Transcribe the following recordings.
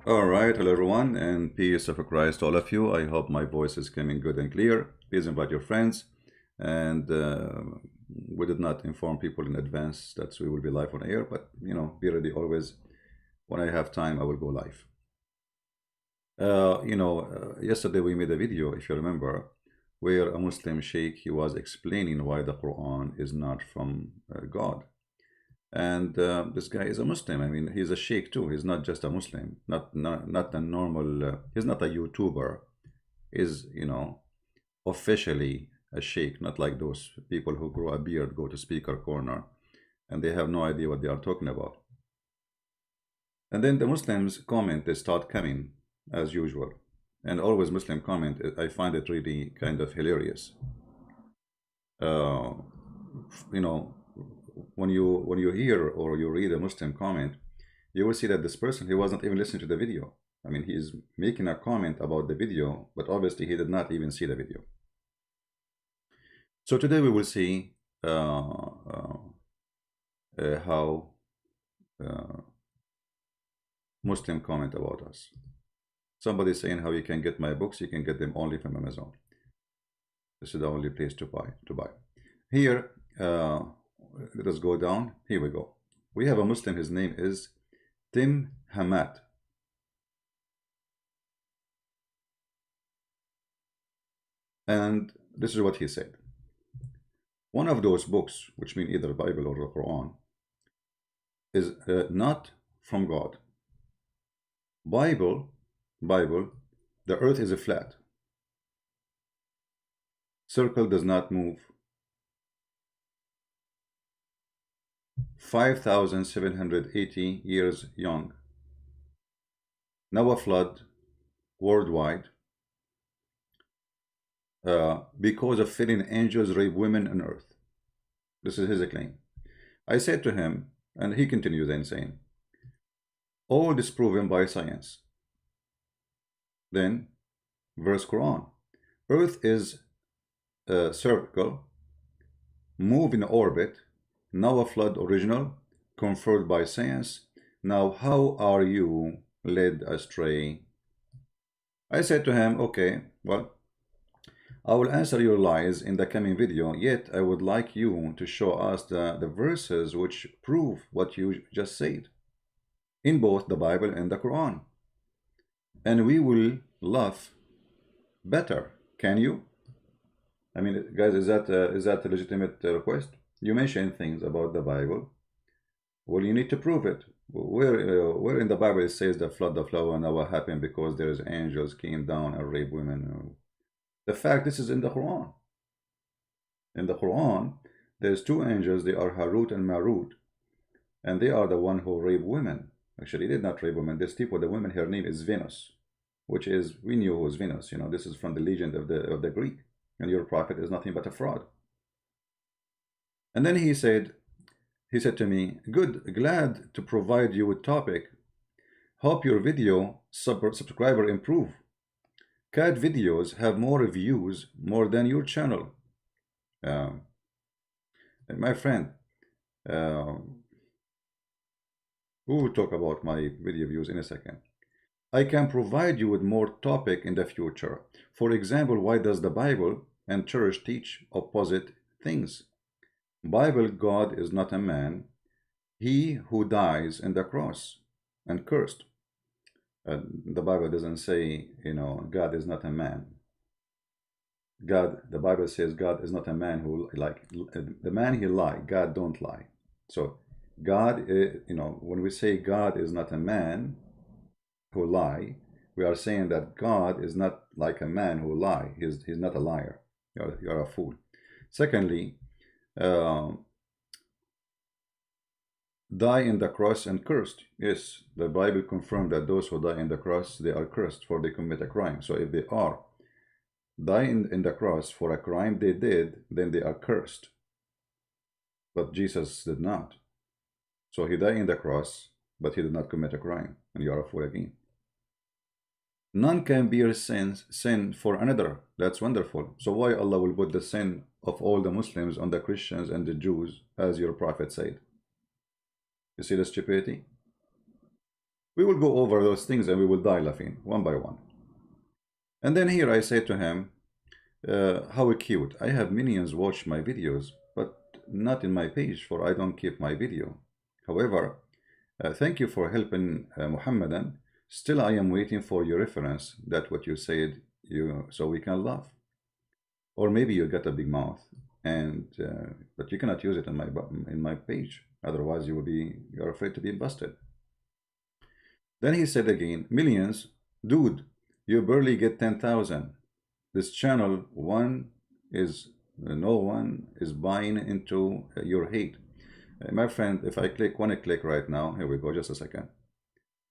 All right, hello everyone, and peace of Christ to all of you. I hope my voice is coming good and clear. Please invite your friends. And we did not inform people in advance that we will be live on air, but be ready always. When I have time, I will go live. Yesterday we made a video, if you remember, where a Muslim sheikh, he was explaining why the Quran is not from God. And this guy is a Muslim. I mean, he's a sheikh too. He's not just a Muslim, not a normal, he's not a YouTuber. He's, officially a sheikh, not like those people who grow a beard, go to speaker corner, and they have no idea what they are talking about. And then the Muslims comment, they start coming as usual. And always Muslim comment, I find it really kind of hilarious. When you hear or you read a Muslim comment, you will see that this person, he wasn't even listening to the video. I mean, he is making a comment about the video, but obviously he did not even see the video. So today we will see how Muslim comment about us. Somebody saying how you can get my books, you can get them only from Amazon. This is the only place to buy. Here, let us go down. Here we go. We have a Muslim, his name is Tim Hamad. And this is what he said. One of those books, which mean either the Bible or the Quran, is not from God. Bible, the earth is a flat. Circle does not move. 5,780 years young. Noah flood worldwide because of fallen angels rape women on earth. This is his claim. I said to him, and he continued then saying, all disproven by science. Then, verse Quran, earth is a circle, move in orbit, Noah flood original, confirmed by science. Now how are you led astray? I said to him, okay, well, I will answer your lies in the coming video, yet I would like you to show us the verses which prove what you just said, in both the Bible and the Quran. And we will laugh better. Can you? I mean, guys, is that a legitimate request? You mention things about the Bible. Well, you need to prove it. Where in the Bible it says the flood of Noah happened because there's angels came down and raped women? The fact, this is in the Quran. In the Quran, there's two angels. They are Harut and Marut, and they are the one who rape women. Actually, they did not rape women. This people, the woman, her name is Venus, which is, we knew who was Venus. This is from the legend of the Greek. And your prophet is nothing but a fraud. And then he said to me, good, glad to provide you with topic. Hope your video subscriber improve. Cat videos have more views more than your channel. My friend, we will talk about my video views in a second. I can provide you with more topic in the future. For example, why does the Bible and church teach opposite things? Bible, God is not a man. He who dies in the cross and cursed. The Bible doesn't say, God is not a man. The Bible says God is not a man who, like, the man he lie, God don't lie. So God, when we say God is not a man who lie, we are saying that God is not like a man who lie. He's not a liar. You're a fool. Secondly, die in the cross and cursed. Yes, the Bible confirmed that those who die in the cross, they are cursed, for they commit a crime. So if they are dying in the cross for a crime they did, then they are cursed. But Jesus did not. So he died in the cross, but he did not commit a crime, and you are a fool again. None can bear sin for another. That's wonderful. So why Allah will put the sin of all the Muslims on the Christians and the Jews, as your prophet said? You see the stupidity? We will go over those things and we will die laughing one by one. And then here I say to him, how cute. I have millions watch my videos, but not in my page, for I don't keep my video. However, thank you for helping Muhammadan. Still, I am waiting for your reference. That what you said, so we can laugh. Or maybe you got a big mouth, and but you cannot use it in my page. Otherwise, you're afraid to be busted. Then he said again, millions, dude. You barely get 10,000. This channel no one is buying into your hate. My friend, if I click one click right now, here we go, just a second.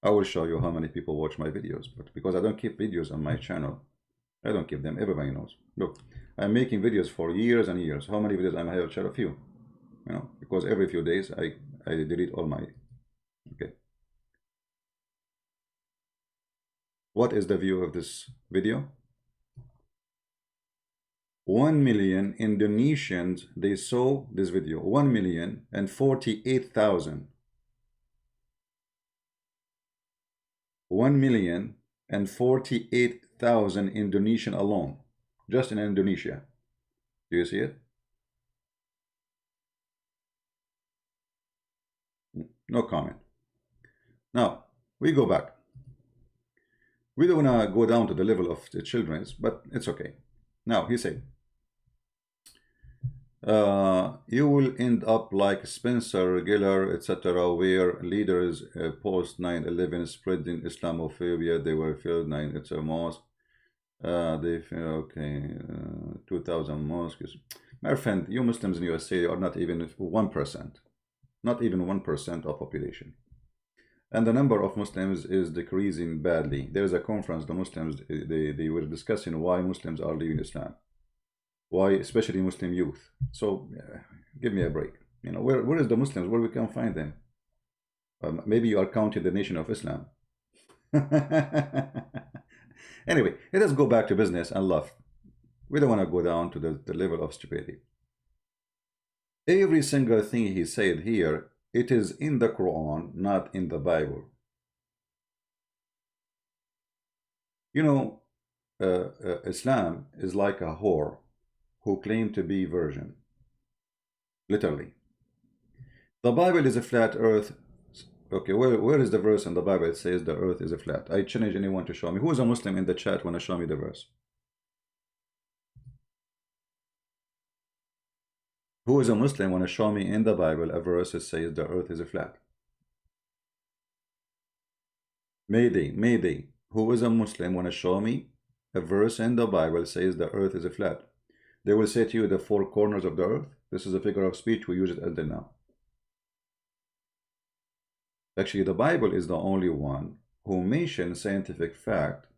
I will show you how many people watch my videos, but because I don't keep videos on my channel, I don't keep them, everybody knows. Look, I'm making videos for years and years. How many videos I have? Share a few, because every few days I delete all my, okay. What is the view of this video? 1 million Indonesians, they saw this video. 1,048,000. 1,048,000 Indonesian alone, just in Indonesia. Do you see it? No comment. Now we go back. We don't want to go down to the level of the children's, but it's okay. Now he said, you will end up like Spencer Giller, etc., where leaders post 9/11 spreading Islamophobia. They were filled 9. It's a mosque. They okay, 2,000 mosques. My friend, you Muslims in USA are not even 1%, not even 1% of population, and the number of Muslims is decreasing badly. There is a conference. The Muslims they were discussing why Muslims are leaving Islam. Why, especially Muslim youth. So give me a break. Where is the Muslims? Where we can find them? Maybe you are counting the nation of Islam. Anyway, let us go back to business and love. We don't want to go down to the level of stupidity. Every single thing he said here, it is in the Quran, not in the Bible. Islam is like a whore who claim to be virgin. Literally. The Bible is a flat earth. Okay, where is the verse in the Bible that says the earth is a flat? I challenge anyone to show me. Who is a Muslim in the chat want to show me the verse? Who is a Muslim want to show me in the Bible a verse that says the earth is a flat? Mayday. Who is a Muslim want to show me a verse in the Bible that says the earth is a flat? They will say to you the four corners of the earth. This is a figure of speech. We use it until now. Actually, the Bible is the only one who mentions scientific fact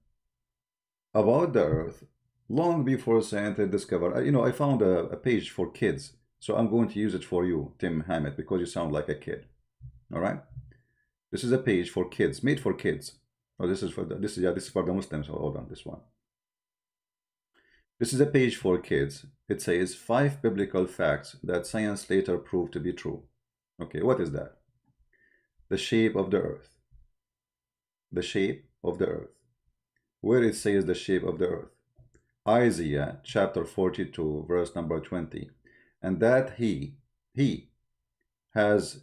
about the earth long before scientists discovered. I found a page for kids, so I'm going to use it for you, Tim Hammett, because you sound like a kid. All right. This is a page for kids, made for kids. Oh, this is for the Muslims. Hold on, this one. This is a page for kids. It says 5 biblical facts that science later proved to be true. Okay, what is that? The shape of the earth. The shape of the earth. Where it says the shape of the earth? Isaiah chapter 42, verse number 20. And that he has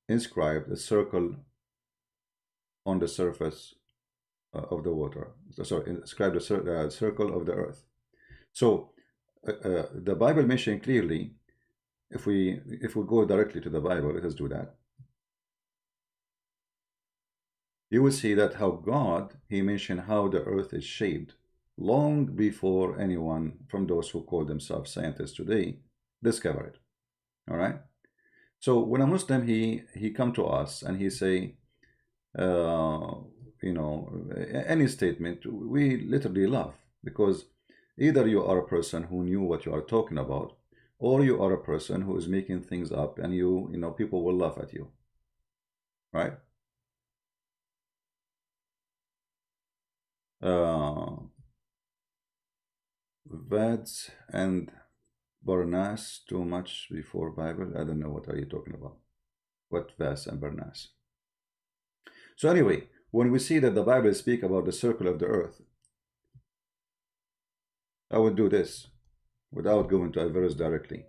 inscribed a circle on the surface of the water. Sorry, inscribed a circle of the earth. So the Bible mentioned clearly, if we go directly to the Bible, let us do that. You will see that how God, he mentioned how the earth is shaped long before anyone from those who call themselves scientists today discover it. All right. So when a Muslim he come to us and he say, any statement, we literally laugh, because either you are a person who knew what you are talking about, or you are a person who is making things up, and people will laugh at you, right? Vads and Barnas too much before Bible. I don't know what are you talking about. What Vas and Barnas? So anyway, when we see that the Bible speak about the circle of the earth, I would do this without going to a verse directly.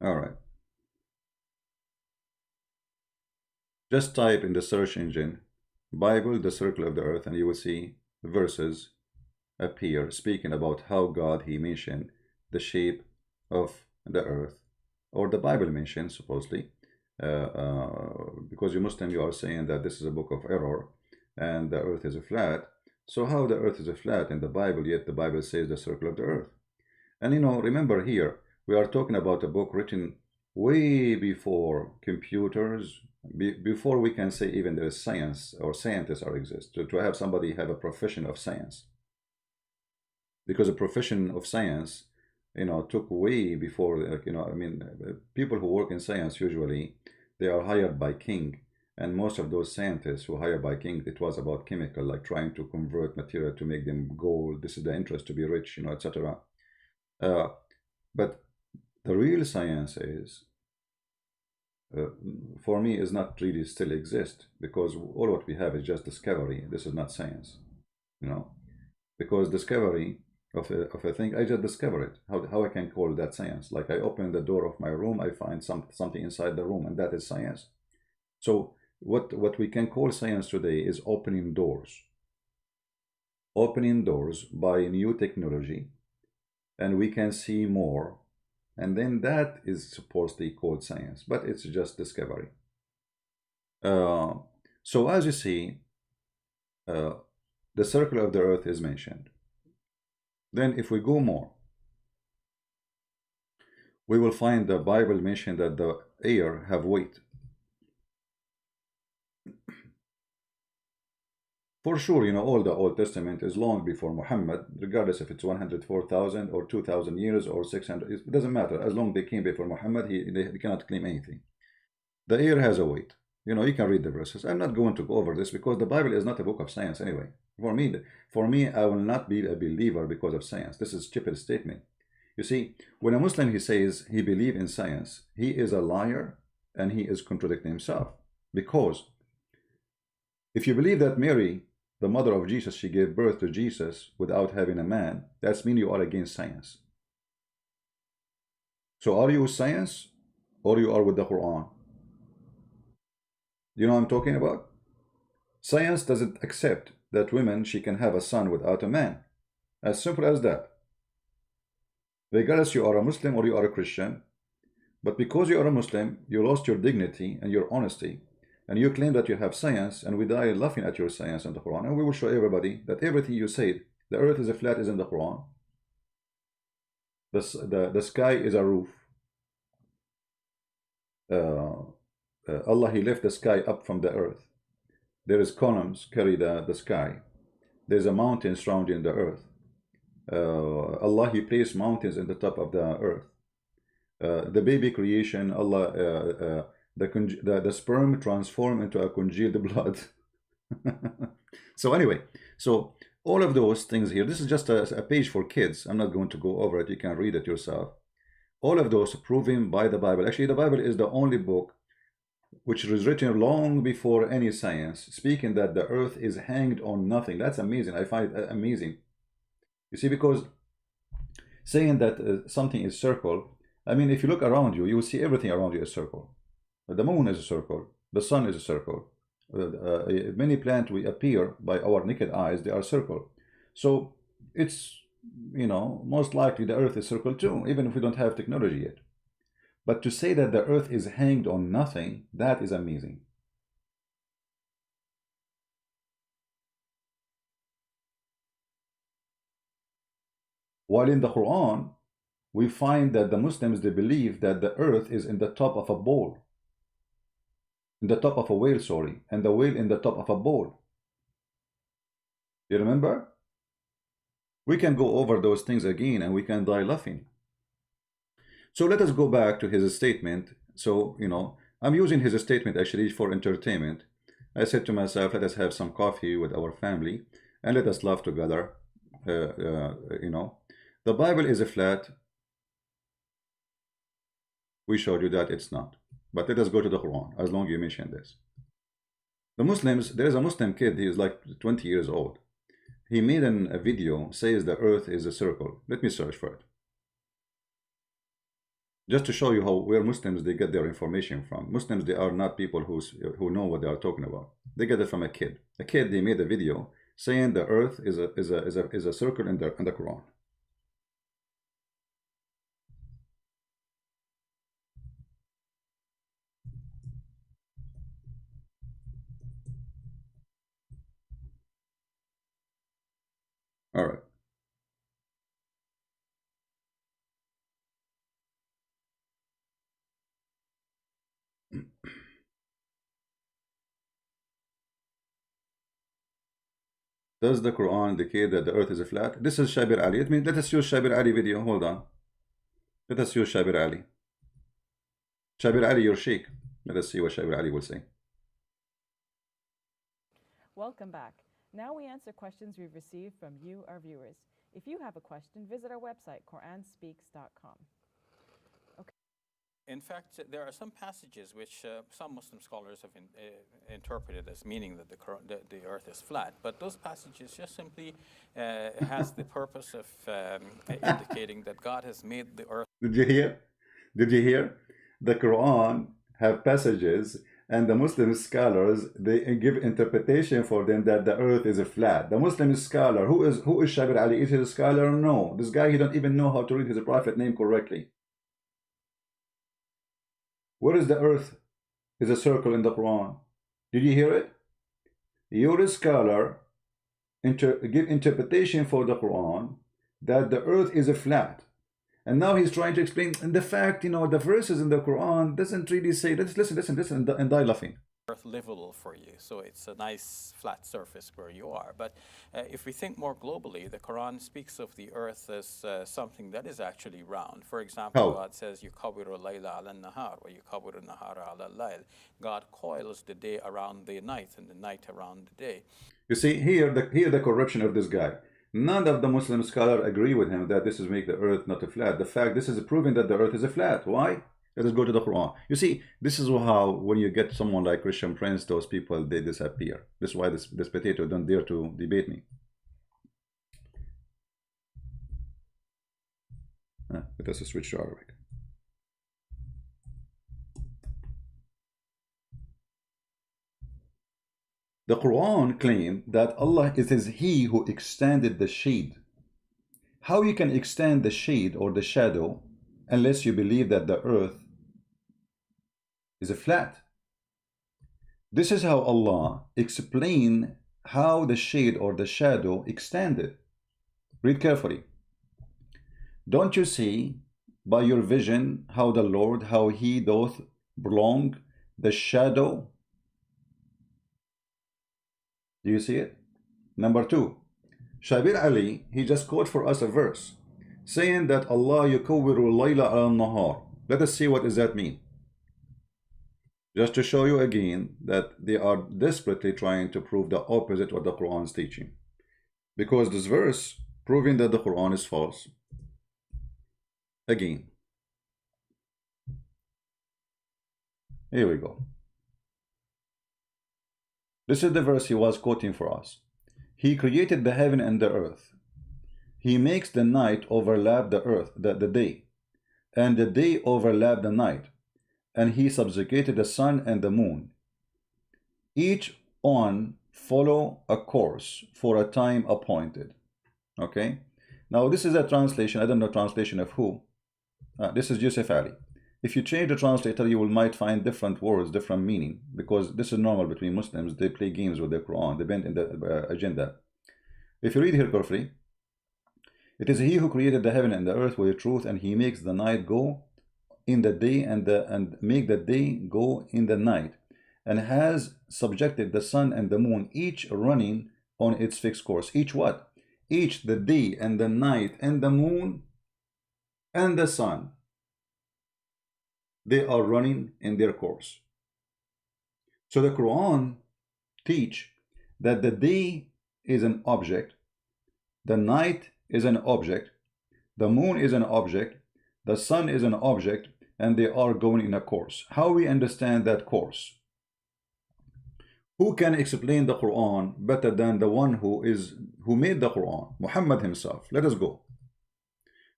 All right. Just type in the search engine, Bible, the circle of the earth, and you will see verses appear speaking about how God, he mentioned the shape of the earth, or the Bible mentions supposedly, because you Muslim, you are saying that this is a book of error and the earth is a flat. So how the earth is a flat in the Bible, yet the Bible says the circle of the earth? And remember here, we are talking about a book written way before computers, before we can say even there is science or scientists are exist, to have somebody have a profession of science. Because a profession of science, took way before, I mean, people who work in science usually, they are hired by king. And most of those scientists who hired by king, it was about chemical, like trying to convert material to make them gold. This is the interest to be rich, etc. But the real science is, for me, is not really still exist, because all what we have is just discovery. This is not science, because discovery of a thing, I just discover it. How I can call that science? Like I open the door of my room, I find something inside the room, and that is science. So what we can call science today is opening doors by new technology, and we can see more, and then that is supposedly called science, but it's just discovery. So as you see, the circle of the earth is mentioned. Then if we go more, we will find the Bible mention that the air have weight. For sure, all the Old Testament is long before Muhammad, regardless if it's 104,000 or 2,000 years or 600, it doesn't matter. As long as they came before Muhammad, they cannot claim anything. The air has a weight. You can read the verses. I'm not going to go over this because the Bible is not a book of science anyway. For me, I will not be a believer because of science. This is a stupid statement. You see, when a Muslim, he says he believes in science, he is a liar and he is contradicting himself. Because if you believe that Mary, the mother of Jesus, she gave birth to Jesus without having a man, that means you are against science. So are you with science or you are with the Quran? You know what I'm talking about? Science doesn't accept that women, she can have a son without a man. As simple as that. Regardless you are a Muslim or you are a Christian, but because you are a Muslim, you lost your dignity and your honesty, and you claim that you have science, and we die laughing at your science in the Quran, and we will show everybody that everything you said, the earth is a flat, is in the Quran. The sky is a roof. Allah, he left the sky up from the earth. There is columns carry the sky. There's a mountain surrounding the earth. Allah, he placed mountains in the top of the earth. The baby creation, Allah, the sperm transform into a congealed blood. So anyway, so all of those things here, this is just a page for kids. I'm not going to go over it. You can read it yourself. All of those proven by the Bible. Actually, the Bible is the only book which was written long before any science, speaking that the earth is hanged on nothing. That's amazing. I find it amazing. You see, because saying that something is circle, I mean, if you look around you, you will see everything around you is circle. The moon is a circle. The sun is a circle. Many planets we appear by our naked eyes, they are circle. So it's, most likely the earth is circle too, even if we don't have technology yet. But to say that the earth is hanged on nothing, that is amazing. While in the Quran, we find that the Muslims, they believe that the earth is in the top of a bowl. In the top of a whale, sorry, and the whale in the top of a bowl. You remember? We can go over those things again and we can die laughing. So let us go back to his statement. So, I'm using his statement actually for entertainment. I said to myself, let us have some coffee with our family and let us laugh together, The Bible is a flat. We showed you that it's not. But let us go to the Quran, as long as you mentioned this. The Muslims, there is a Muslim kid, he is like 20 years old. He made a video, says the earth is a circle. Let me search for it. Just to show you how where Muslims they get their information from. Muslims, they are not people who know what they are talking about. They get it from a kid. A kid, they made a video saying the earth is a circle in the Quran. All right. Does the Quran indicate that the earth is a flat? This is Shabir Ali. Let us use Shabir Ali video. Hold on. Let us use Shabir Ali. Shabir Ali, your sheikh. Let us see what Shabir Ali will say. Welcome back. Now we answer questions we've received from you, our viewers. If you have a question, visit our website, QuranSpeaks.com. In fact, there are some passages which some Muslim scholars have interpreted as meaning that the earth is flat, but those passages just simply has the purpose of indicating that God has made the earth. Did you hear? Did you hear? The Quran have passages, and the Muslim scholars they give interpretation for them that the earth is a flat. The Muslim scholar, who is Shabir Ali? Is he a scholar? No. This guy, he don't even know how to read his prophet name correctly. Where is the earth is a circle in the Quran? Did you hear it? You're a scholar, give interpretation for the Quran that the earth is a flat. And now he's trying to explain, and the fact, you know, the verses in the Quran doesn't really say, let's listen, and die laughing. Earth livable for you, so it's a nice flat surface where you are. But if we think more globally, the Quran speaks of the earth as something that is actually round. For example, God says, "Yukawiru layla ala nahar," or "Yukawiru nahara ala layl." God coils the day around the night and the night around the day. You see, here the corruption of this guy. None of the Muslim scholars agree with him that this is make the earth not a flat. The fact, this is proving that the earth is a flat. Why? Let us go to the Quran. You see, this is how when you get someone like Christian Prince, those people, they disappear. This is why this potato don't dare to debate me. Let us switch to Arabic. The Quran claims that Allah, it is He who extended the shade. How you can extend the shade or the shadow unless you believe that the earth is a flat? This is how Allah explained how the shade or the shadow extended. Read carefully. Don't you see by your vision how the Lord, how He doth prolong the shadow? Do you see it? Number two, Shabir Ali, he just quote for us a verse saying that Allah yukawwiru layla ala nahar. Let us see what does that mean. Just to show you again that they are desperately trying to prove the opposite of the Quran's teaching. Because this verse proving that the Quran is false. Again. Here we go. This is the verse he was quoting for us. He created the heaven and the earth. He makes the night overlap the earth, the day, and the day overlap the night. And he subjugated the sun and the moon. Each on follow a course for a time appointed. Okay. Now this is a translation. I don't know translation of who. This is Yusuf Ali. If you change the translator, you will might find different words, different meaning, because this is normal between Muslims. They play games with the Quran. They bend in the agenda. If you read here carefully, it is He who created the heaven and the earth with truth, and He makes the night go in the day and make the day go in the night, and has subjected the sun and the moon, each running on its fixed course. Each what? Each the day and the night and the moon and the sun. They are running in their course. So the Quran teach that the day is an object, the night is an object, The moon is an object, the sun is an object, and they are going in a course. How we understand that course? Who can explain the Quran better than the one who made the Quran? Muhammad himself. Let us go.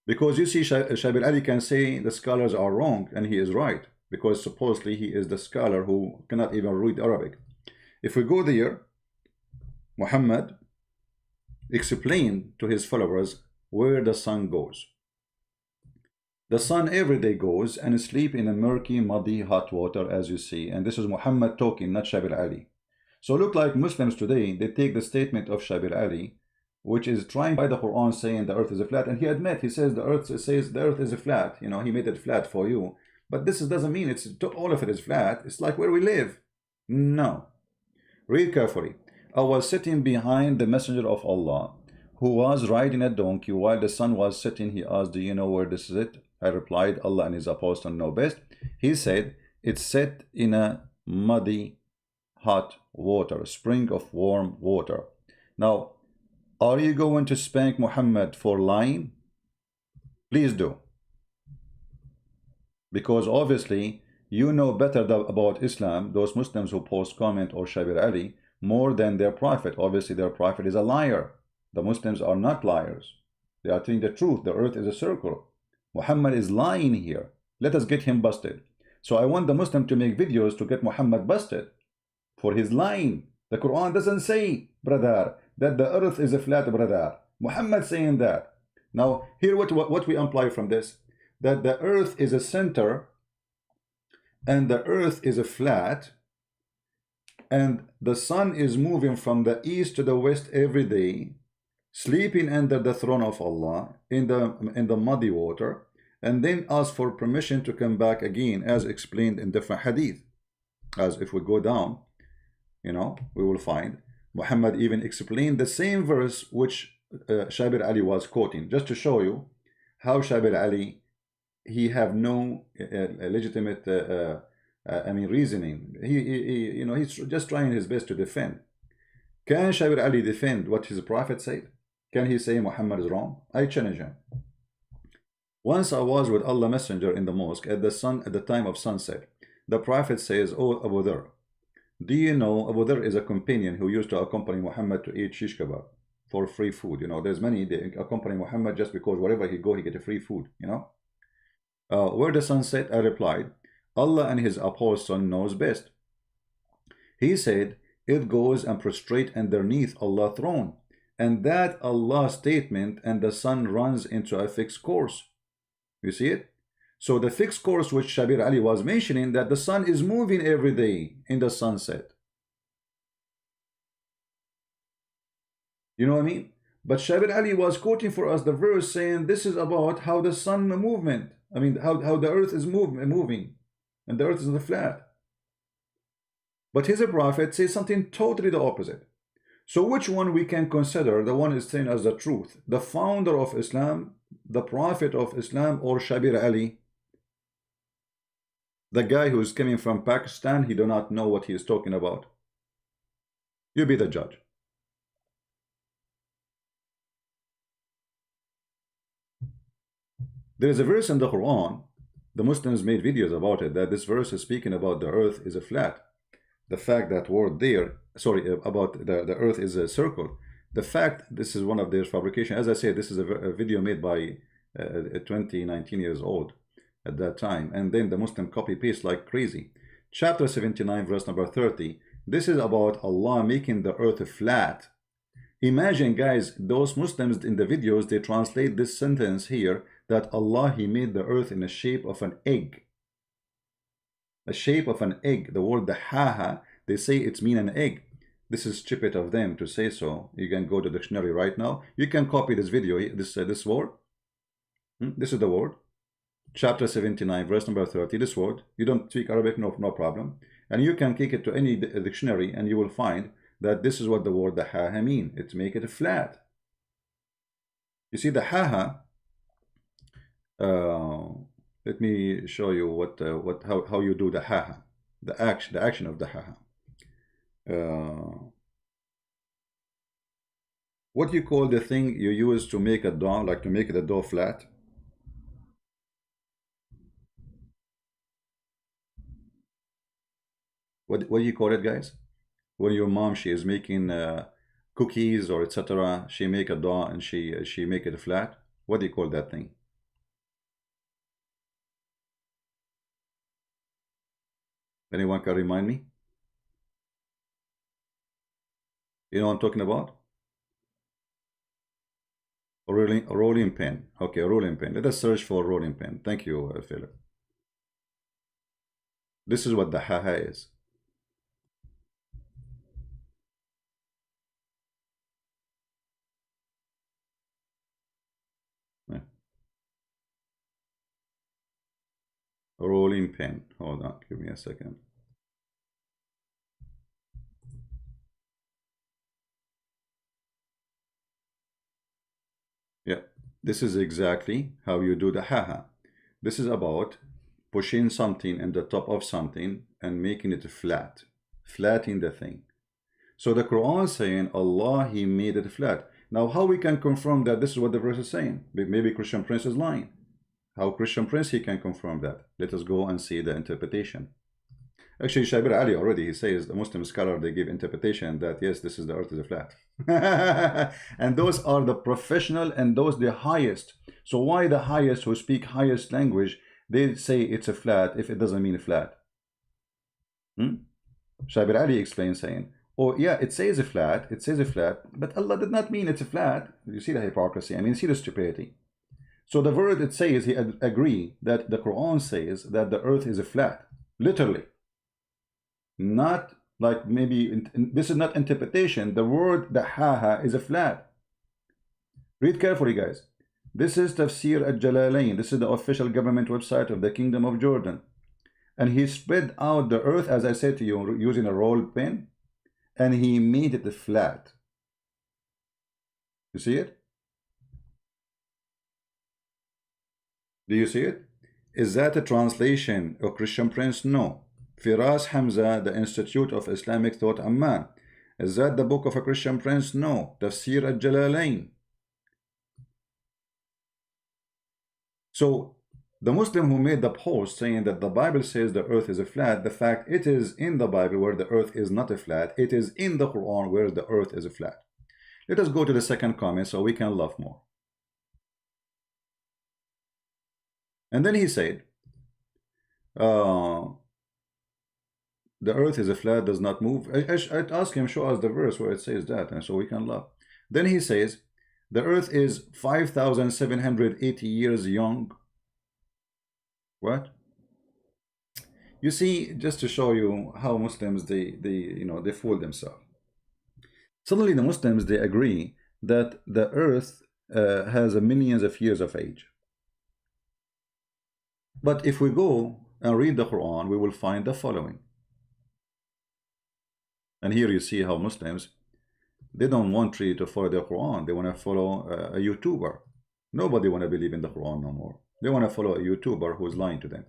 Because you see, Shabir Ali can say the scholars are wrong, and he is right, because supposedly he is the scholar who cannot even read Arabic. If we go there, Muhammad explained to his followers where the sun goes. The sun every day goes and sleep in a murky, muddy, hot water, as you see. And this is Muhammad talking, not Shabir Ali. So look like Muslims today, they take the statement of Shabir Ali, which is trying by the Quran saying the earth is a flat, and he says the earth is a flat. You know, he made it flat for you. But this doesn't mean all of it is flat. It's like where we live. No. Read carefully. I was sitting behind the messenger of Allah, who was riding a donkey while the sun was setting. He asked, do you know where this is it? I replied, Allah and his apostle know best. He said, it's set in a muddy, hot water, a spring of warm water. Now, are you going to spank Muhammad for lying? Please do. Because obviously, you know better about Islam, those Muslims who post comment or Shabir Ali, more than their prophet. Obviously, their prophet is a liar. The Muslims are not liars. They are telling the truth. The earth is a circle. Muhammad is lying here. Let us get him busted. So I want the Muslim to make videos to get Muhammad busted for his lying. The Quran doesn't say, brother, that the earth is a flat, brother. Muhammad saying that. Now, here what we imply from this, that the earth is a center and the earth is a flat, and the sun is moving from the east to the west every day, sleeping under the throne of Allah in the muddy water, and then ask for permission to come back again, as explained in different hadith. As if we go down, you know, we will find Muhammad even explained the same verse which Shabir Ali was quoting, just to show you how Shabir Ali, he have no legitimate reasoning. You know, he's just trying his best to defend. Can Shabir Ali defend what his prophet said? Can he say Muhammad is wrong? I challenge him. Once I was with Allah Messenger in the mosque at the time of sunset. The prophet says, "Oh Abu Dharr, do you know Abu Dharr is a companion who used to accompany Muhammad to eat shish kebab for free food? You know, there's many, they accompany Muhammad just because wherever he go, he get a free food, you know. Where the sun set, I replied, Allah and his apostle knows best. He said, it goes and prostrate underneath Allah's throne, and that Allah statement, and the sun runs into a fixed course. You see it? So the fixed course which Shabir Ali was mentioning, that the sun is moving every day in the sunset. You know what I mean? But Shabir Ali was quoting for us the verse saying this is about how the sun movement. I mean, how the earth is moving, and the earth is not flat. But his prophet says something totally the opposite. So which one we can consider the one is saying as the truth? The founder of Islam, the prophet of Islam, or Shabir Ali? The guy who is coming from Pakistan, he do not know what he is talking about. You be the judge. There is a verse in the Quran, the Muslims made videos about it, that this verse is speaking about the earth is a flat. The fact that word there, sorry, about the earth is a circle. The fact, this is one of their fabrication. As I said, this is a video made by 19 years old at that time. And then the Muslim copy paste like crazy. Chapter 79, verse number 30. This is about Allah making the earth flat. Imagine, guys, those Muslims in the videos, they translate this sentence here, that Allah, he made the earth in the shape of an egg. A shape of an egg. The word the haha, they say it's mean an egg. This is stupid of them to say so. You can go to the dictionary right now. You can copy this video, this word. This is the word. Chapter 79, verse number 30, this word. You don't speak Arabic, no problem. And you can kick it to any dictionary and you will find that this is what the word the haha mean. It's make it flat. You see the haha. Let me show you how you do the haha, the action of the haha. What do you call the thing you use to make a dough, like to make the dough flat? What do you call it, guys? When your mom, she is making cookies or etc., she make a dough and she make it flat. What do you call that thing? Anyone can remind me? You know what I'm talking about? A rolling pin. Okay, a rolling pin. Let us search for a rolling pin. Thank you, Philip. This is what the haha is. Yeah. A rolling pin. Hold on, give me a second. Yeah, this is exactly how you do the haha. This is about pushing something in the top of something and making it flat, flattening the thing. So the Quran is saying Allah, He made it flat. Now, how we can confirm that this is what the verse is saying? Maybe Christian Prince is lying. How Christian Prince he can confirm that? Let us go and see the interpretation. Actually, Shabir Ali already, he says the Muslim scholar, they give interpretation that yes, this is the earth is a flat. And those are the professional and those the highest. So why the highest who speak highest language, they say it's a flat if it doesn't mean flat? Shabir Ali explains saying, oh yeah, it says a flat, but Allah did not mean it's a flat. You see the hypocrisy, I mean, see the stupidity. So the word it says, he agree that the Quran says that the earth is a flat, literally. Not like maybe, this is not interpretation. The word, the haha, is a flat. Read carefully, guys. This is Tafsir al-Jalalain. This is the official government website of the Kingdom of Jordan. And he spread out the earth, as I said to you, using a roll pin, and he made it flat. You see it? Do you see it? Is that a translation of Christian Prince? No. Firas Hamza, the Institute of Islamic Thought, Amman. Is that the book of a Christian Prince? No. Tafsir al-Jalalain. So the Muslim who made the post saying that the Bible says the earth is a flat, the fact it is in the Bible where the earth is not a flat, it is in the Quran where the earth is a flat. Let us go to the second comment so we can laugh more. And then he said, the earth is a flat, does not move. I asked him, show us the verse where it says that, and so we can laugh. Then he says, the earth is 5,780 years young. What? You see, just to show you how Muslims, they fool themselves. Suddenly the Muslims, they agree that the earth has millions of years of age. But if we go and read the Quran, we will find the following. And here you see how Muslims, they don't want really to follow the Quran. They want to follow a YouTuber. Nobody want to believe in the Quran no more. They want to follow a YouTuber who is lying to them.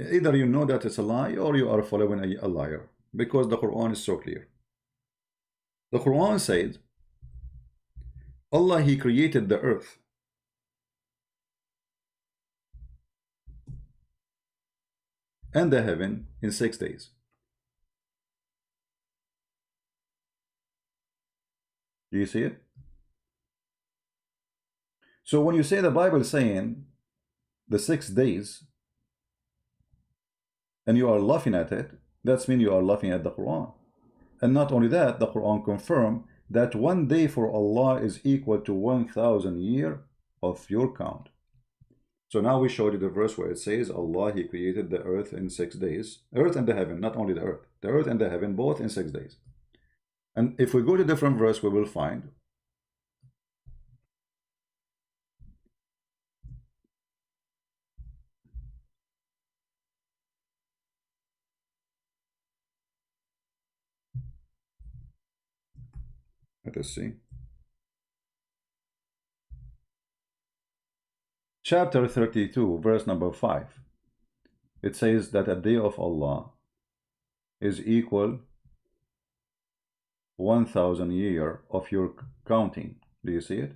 Either you know that it's a lie or you are following a liar, because the Quran is so clear. The Quran says, Allah, He created the earth. And the heaven in 6 days. Do you see it? So when you say the Bible is saying the 6 days and you are laughing at it, that means you are laughing at the Quran. And not only that, the Quran confirms that 1 day for Allah is equal to 1,000 years of your count. So now we showed you the verse where it says Allah, He created the earth in 6 days. Earth and the heaven, not only the earth and the heaven, both in 6 days. And if we go to different verse, we will find let us see. Chapter 32, verse number 5. It says that a day of Allah is equal 1,000 year of your counting. Do you see it?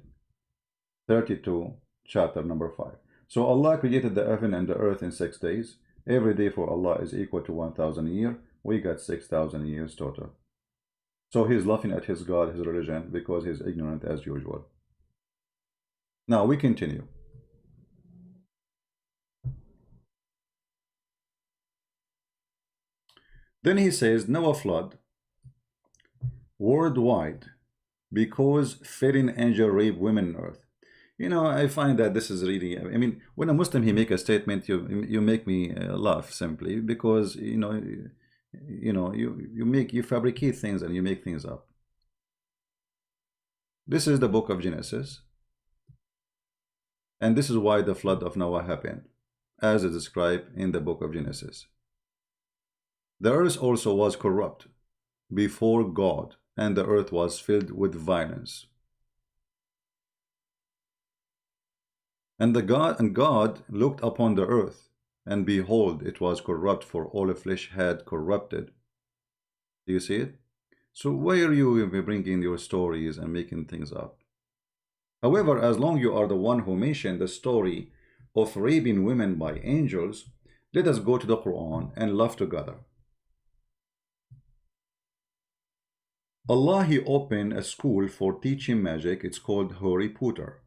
32, chapter number 5. So Allah created the heaven and the earth in 6 days. Every day for Allah is equal to 1,000 year. We got 6,000 years total. So he's laughing at his God, his religion, because he's ignorant as usual. Now we continue. Then he says, Noah flood worldwide because fallen angel rape women on earth. You know, I find that this is really, I mean, when a Muslim he make a statement, you make me laugh simply because you fabricate things and you make things up. This is the book of Genesis, and this is why the flood of Noah happened, as is described in the book of Genesis. The earth also was corrupt before God, and the earth was filled with violence. And God looked upon the earth, and behold, it was corrupt, for all flesh had corrupted. Do you see it? So why are you bringing your stories and making things up? However, as long you are the one who mentioned the story of raping women by angels, let us go to the Quran and laugh together. Allah, He opened a school for teaching magic. It's called Harry Potter.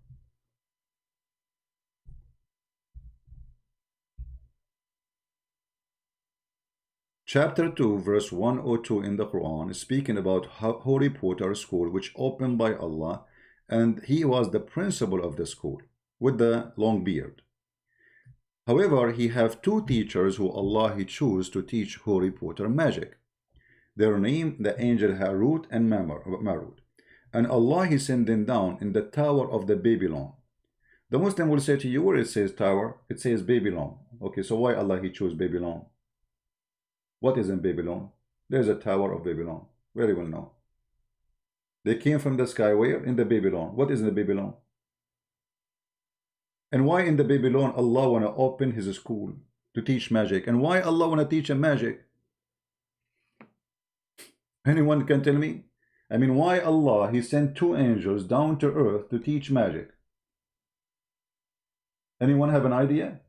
Chapter 2, verse 102 in the Quran is speaking about Harry Potter school, which opened by Allah, and he was the principal of the school with the long beard. However, he have two teachers who Allah He chose to teach Harry Potter magic. Their name, the angel Harut and Marut. And Allah He sent them down in the tower of the Babylon. The Muslim will say to you, where it says tower, it says Babylon. Okay, so why Allah He chose Babylon? What is in Babylon? There's a tower of Babylon. Very well known. They came from the sky where? In the Babylon. What is in the Babylon? And why in the Babylon Allah want to open His school to teach magic? And why Allah want to teach him magic? Anyone can tell me? I mean, why Allah He sent two angels down to earth to teach magic? Anyone have an idea?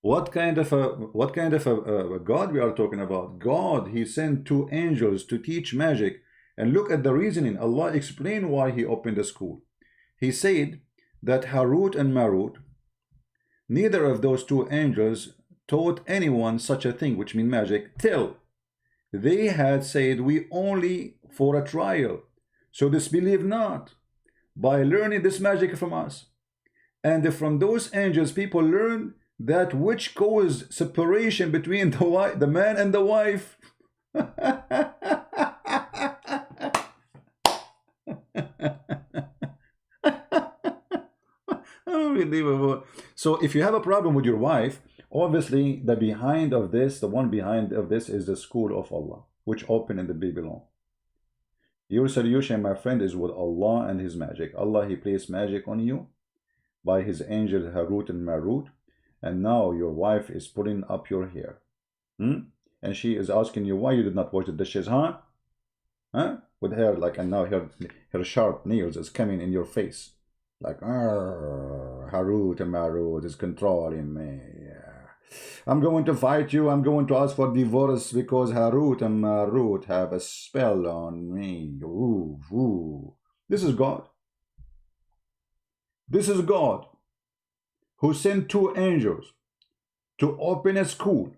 What kind of a God we are talking about? God, He sent two angels to teach magic. And look at the reasoning. Allah explained why He opened the school. He said that Harut and Marut, neither of those two angels taught anyone such a thing, which means magic, till they had said, we only for a trial, so disbelieve not by learning this magic from us. And from those angels people learn that which caused separation between the man and the wife. Unbelievable. So if you have a problem with your wife, obviously the one behind of this is the school of Allah, which opened in the Babylon. Your solution, my friend, is with Allah and His magic. Allah He placed magic on you by His angel Harut and Marut. And now your wife is pulling up your hair. And she is asking you why you did not wash the dishes, huh? With hair like, and now her sharp nails is coming in your face. Like, Harut and Marut is controlling me. I'm going to fight you. I'm going to ask for divorce because Harut and Marut have a spell on me. Ooh, ooh. This is God. This is God who sent two angels to open a school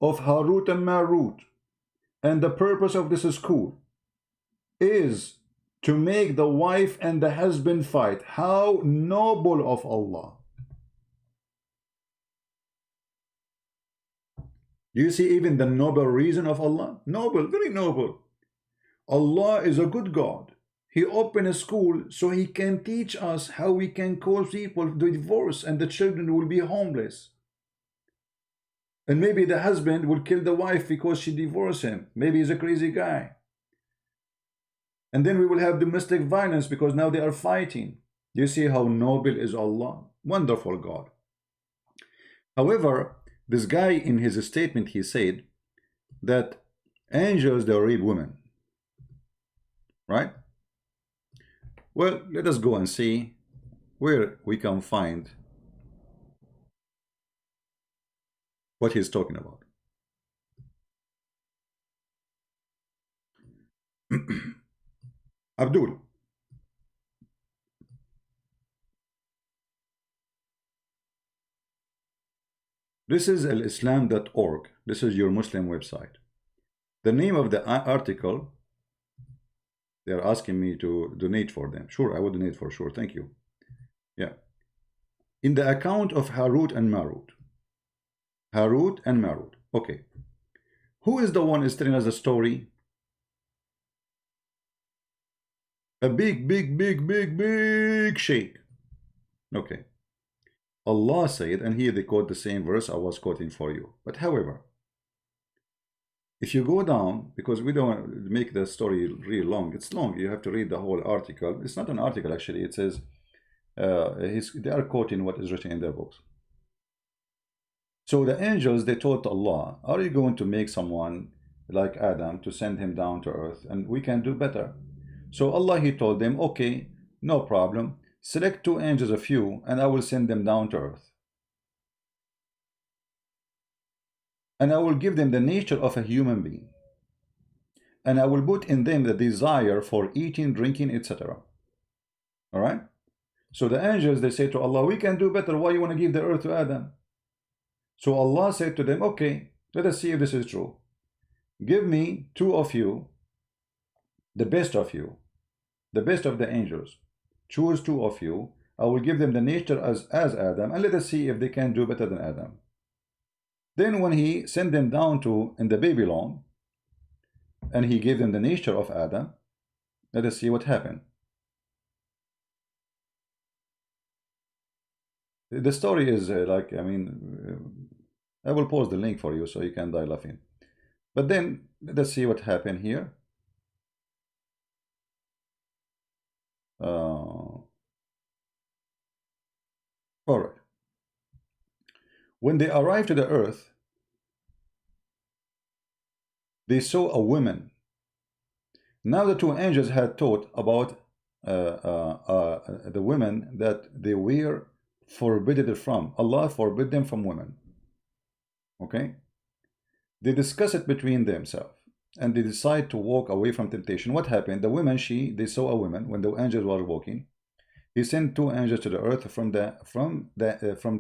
of Harut and Marut. And the purpose of this school is to make the wife and the husband fight. How noble of Allah. Do you see even the noble reason of Allah? Noble, very noble. Allah is a good God. He opened a school so He can teach us how we can cause people to divorce and the children will be homeless. And maybe the husband will kill the wife because she divorced him. Maybe he's a crazy guy. And then we will have domestic violence because now they are fighting. Do you see how noble is Allah? Wonderful God. However, this guy in his statement, he said that Angels, they rape women, right? Well, let us go and see where we can find what he's talking about. Abdul, this is alislam.org. This is your Muslim website. The name of the article, they're asking me to donate for them. Sure, I will donate for sure. Thank you. Yeah. In the account of Harut and Marut. Harut and Marut. Okay. Who is the one is telling us the story? A big sheikh. Okay. Allah said, and here they quote the same verse I was quoting for you. But however, if you go down, because we don't make the story really long, it's long. You have to read the whole article. It's not an article actually. It says they are quoting what is written in their books. So the angels, they told Allah, are you going to make someone like Adam to send him down to earth, and we can do better? So Allah, he told them, okay, no problem. Select 2 angels of you, and I will send them down to earth. And I will give them the nature of a human being. And I will put in them the desire for eating, drinking, etc. All right? So the angels, they say to Allah, we can do better. Why you want to give the earth to Adam? So Allah said to them, okay, let us see if this is true. Give me 2 of you, the best of you, the best of the angels. Choose 2 of you. I will give them the nature as Adam, and let us see if they can do better than Adam. Then when he sent them down in the Babylon, and he gave them the nature of Adam, let us see what happened. The story is like, I mean, I will post the link for you so you can die laughing. But then let us see what happened here. All right. When they arrived to the earth, they saw a woman. Now the 2 angels had taught about the women that they were forbidden from. Allah forbid them from women. Okay? They discuss it between themselves, and they decide to walk away from temptation. What happened? The woman, they saw a woman when the angels were walking. He sent 2 angels to the earth from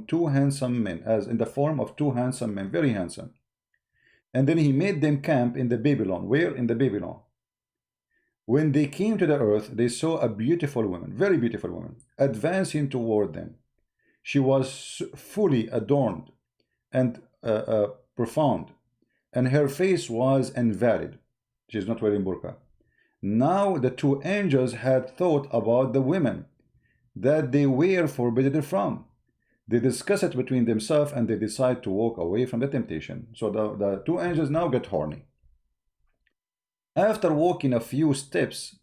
2 handsome men, as in the form of 2 handsome men, very handsome. And then he made them camp in the Babylon. Where? In the Babylon. When they came to the earth, they saw a beautiful woman, very beautiful woman, advancing toward them. She was fully adorned and profound, and her face was invalid. She is not wearing burqa. Now the 2 angels had thought about the women that they were forbidden from. They discuss it between themselves, and they decide to walk away from the temptation. So the 2 angels now get horny. After walking a few steps,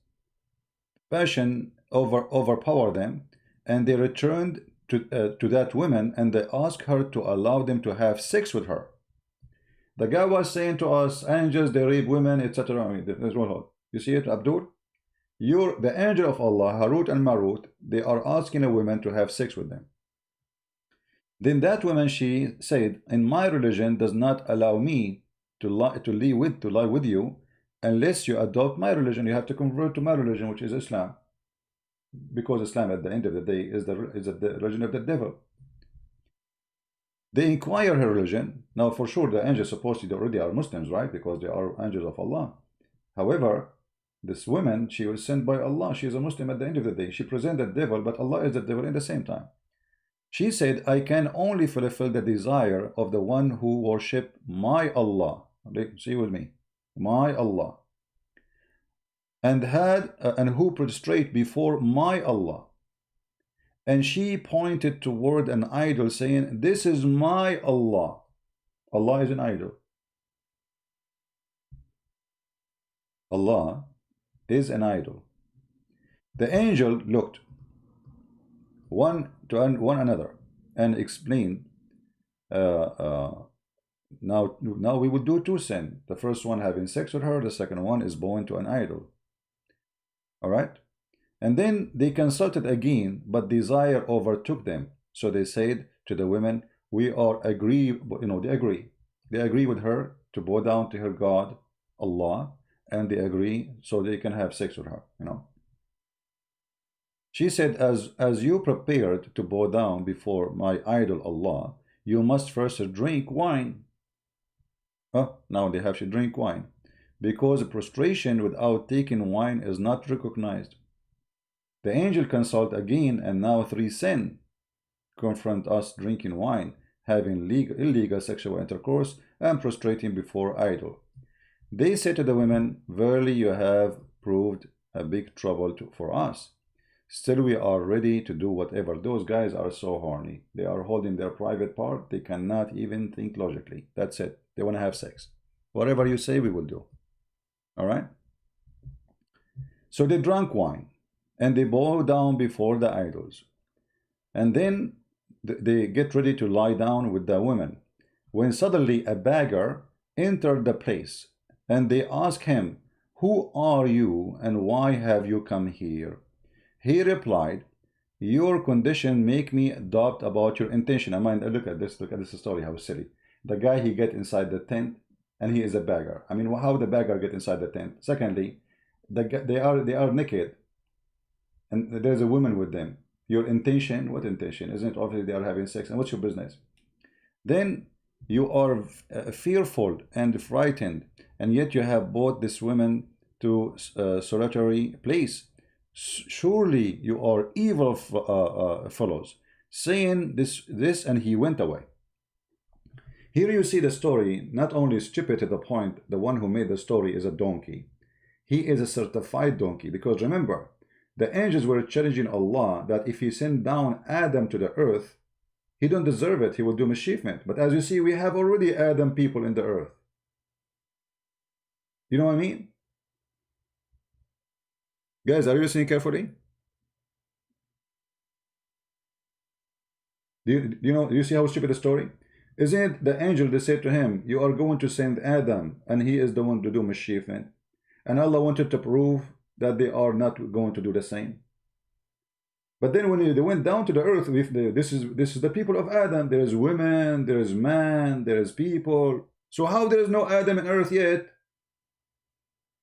passion overpowered them, and they returned to that woman, and they asked her to allow them to have sex with her. The guy was saying to us, angels, they rape women, etc. I mean, you see it, Abdul? The angel of Allah, Harut and Marut, they are asking a woman to have sex with them. Then that woman, she said, in my religion does not allow me to lie with you unless you adopt my religion. You have to convert to my religion, which is Islam, because Islam at the end of the day is the religion of the devil. They inquire her religion. Now for sure the angels supposedly already are Muslims, right? Because they are angels of Allah. However, this woman, she was sent by Allah. She is a Muslim at the end of the day. She presented the devil, but Allah is the devil in the same time. She said, I can only fulfill the desire of the one who worship my Allah. See with me, my Allah, and who prostrate before my Allah. And she pointed toward an idol, saying, this is my Allah. Allah is an idol. Allah is an idol. The angel looked one to one another and explained now we would do two sin. The first one having sex with her, the second one is bowing to an idol. All right? And then they consulted again, but desire overtook them. So they said to the women, we are agree, you know, they agree with her to bow down to her God, Allah, and they agree so they can have sex with her, you know. She said, as you prepared to bow down before my idol Allah, you must first drink wine. Now they have to drink wine, because prostration without taking wine is not recognized. The angel consult again, and now three sin confront us: drinking wine, having illegal sexual intercourse, and prostrating before idol. They said to the women, verily you have proved a big trouble for us. Still we are ready to do whatever. Those guys are so horny. They are holding their private part. They cannot even think logically. That's it. They want to have sex. Whatever you say, we will do. All right? So they drank wine, and they bow down before the idols. And then they get ready to lie down with the women, when suddenly a beggar entered the place, and they asked him, who are you, and why have you come here? He replied, your condition make me doubt about your intention. I mean, look at this story, how silly. The guy, he get inside the tent, and he is a beggar. I mean, how the beggar get inside the tent? Secondly, they are naked, and there's a woman with them. Your intention, what intention? Isn't it obviously they are having sex? And what's your business? Then you are fearful and frightened, and yet you have brought this woman to a solitary place. Surely you are evil fellows. Saying this, and he went away. Here you see the story, not only stupid to the point, the one who made the story is a donkey. He is a certified donkey, because remember, the angels were challenging Allah that if he sent down Adam to the earth, he don't deserve it, he will do mischievement. But as you see, we have already Adam people in the earth. You know what I mean? Guys, are you listening carefully? Do you see how stupid the story? Isn't it the angel that said to him, you are going to send Adam, and he is the one to do mischievement? And Allah wanted to prove that they are not going to do the same. But then when they went down to the earth, this is the people of Adam. There is women, there is man, there is people. So how there is no Adam on earth yet?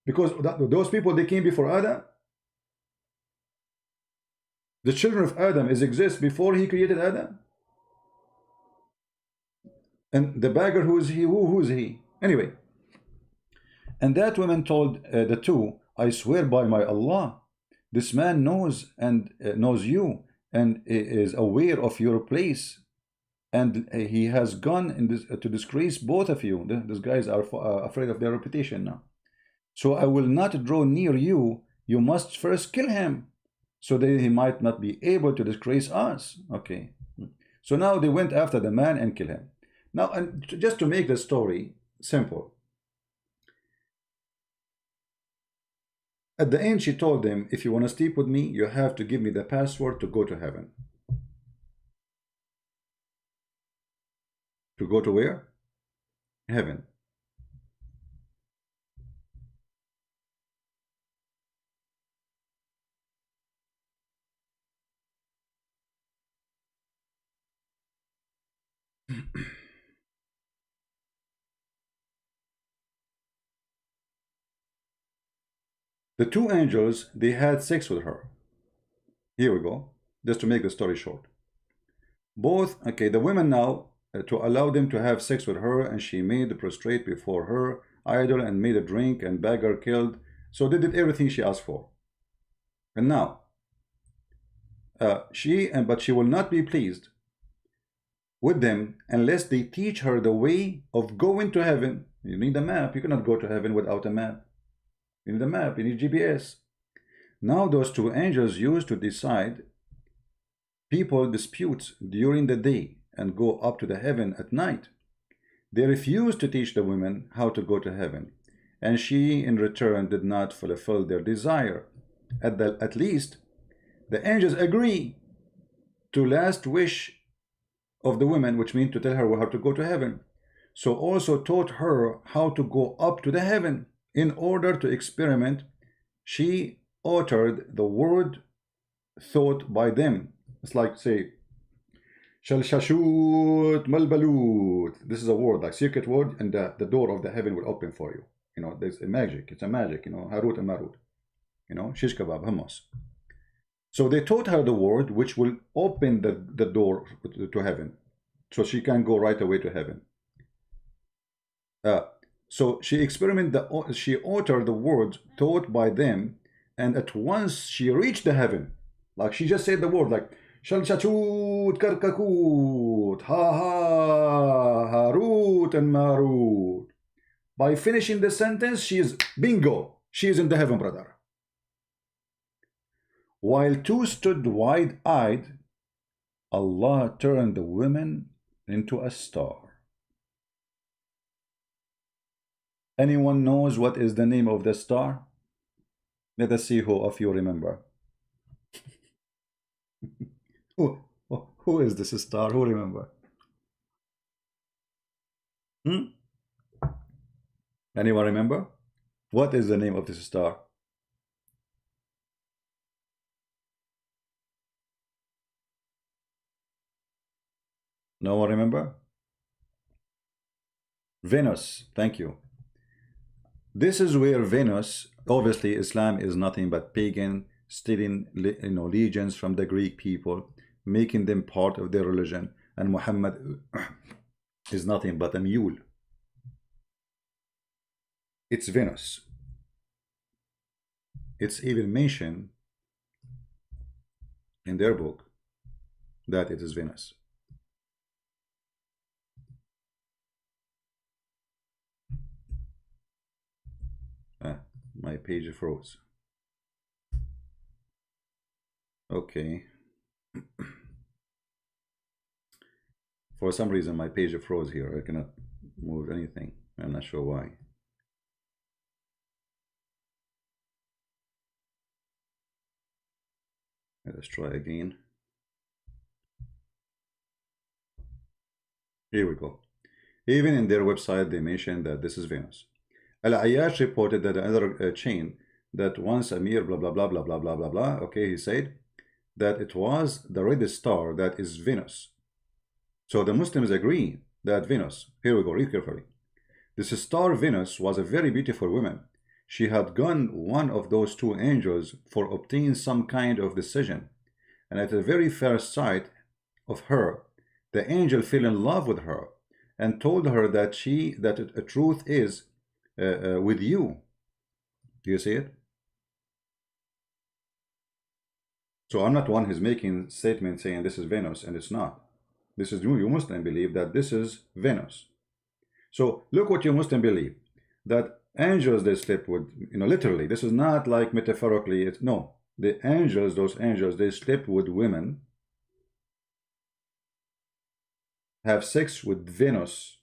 Because those people, they came before Adam. The children of Adam exist before he created Adam. And the beggar, who is he? Who is he? Anyway. And that woman told the two, I swear by my Allah, this man knows and knows you, and is aware of your place, and he has gone in this, to disgrace both of you. These guys are afraid of their reputation now. So I will not draw near you. You must first kill him, so that he might not be able to disgrace us. Okay. So now they went after the man and killed him. Now, and just to make the story simple, at the end she told them, if you want to sleep with me, you have to give me the password to go to heaven. To go to where? Heaven. The two angels, they had sex with her. Here we go, just to make the story short. Both, okay, the women now, to allow them to have sex with her, and she made the prostrate before her idol, and made a drink, and beggar killed. So they did everything she asked for. And now, but she will not be pleased with them unless they teach her the way of going to heaven. You need a map. You cannot go to heaven without a map. You need a map, you need GPS. Now those two angels used to decide people disputes during the day and go up to the heaven at night. They refused to teach the women how to go to heaven, and she in return did not fulfill their desire. At least the angels agree to last wish of the women, which means to tell her how to go to heaven. So also taught her how to go up to the heaven. In order to experiment, she uttered the word thought by them. It's like, say, Shalshashut malbalut. This is a word, like secret word, and the door of the heaven will open for you. You know, there's a magic. It's a magic, you know, Harut and Marut. You know, shish kebab, hummus. So they taught her the word which will open the door to heaven. So she can go right away to heaven. So she she uttered the words taught by them, and at once she reached the heaven. Like she just said the word, like Shalshachut karkakut, ha ha, Harut and Marut. By finishing the sentence, she is bingo. She is in the heaven, brother. While two stood wide-eyed, Allah turned the woman into a star. Anyone knows what is the name of the star? Let us see who of you remember. Who is this star? Who remember? Anyone remember? What is the name of this star? No one remember? Venus. Thank you. This is where Venus, obviously Islam is nothing but pagan, stealing legions from the Greek people, making them part of their religion, and Muhammad is nothing but a mule. It's Venus. It's even mentioned in their book that it is Venus. My page froze. Okay. For some reason my page froze here. I cannot move anything. I'm not sure why. Let's try again. Here we go. Even in their website they mentioned that this is Venus. Al-Ayyash reported that another chain that once Amir blah blah blah blah blah blah blah blah. Okay, he said that it was the red star that is Venus. So the Muslims agree that Venus. Here we go. Read carefully. This star Venus was a very beautiful woman. She had gone one of those two angels for obtaining some kind of decision, and at the very first sight of her, the angel fell in love with her and told her that the truth is with you. Do you see it? So I'm not one who's making statements saying this is Venus, and it's not. This is you Muslim believe that this is Venus. So look what you Muslim believe, that angels they sleep with, literally. This is not like metaphorically. It's no. The angels, those angels, they sleep with women, have sex with Venus,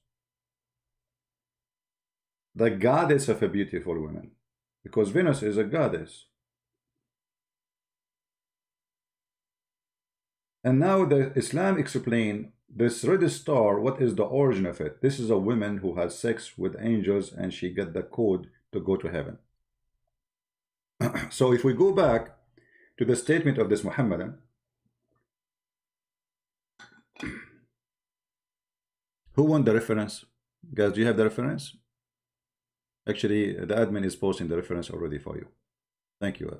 the goddess of a beautiful woman, because Venus is a goddess. And now the Islam explain this red star, what is the origin of it? This is a woman who has sex with angels and she got the code to go to heaven. So if we go back to the statement of this Muhammadan, who won the reference? Guys, do you have the reference? Actually, the admin is posting the reference already for you. Thank you.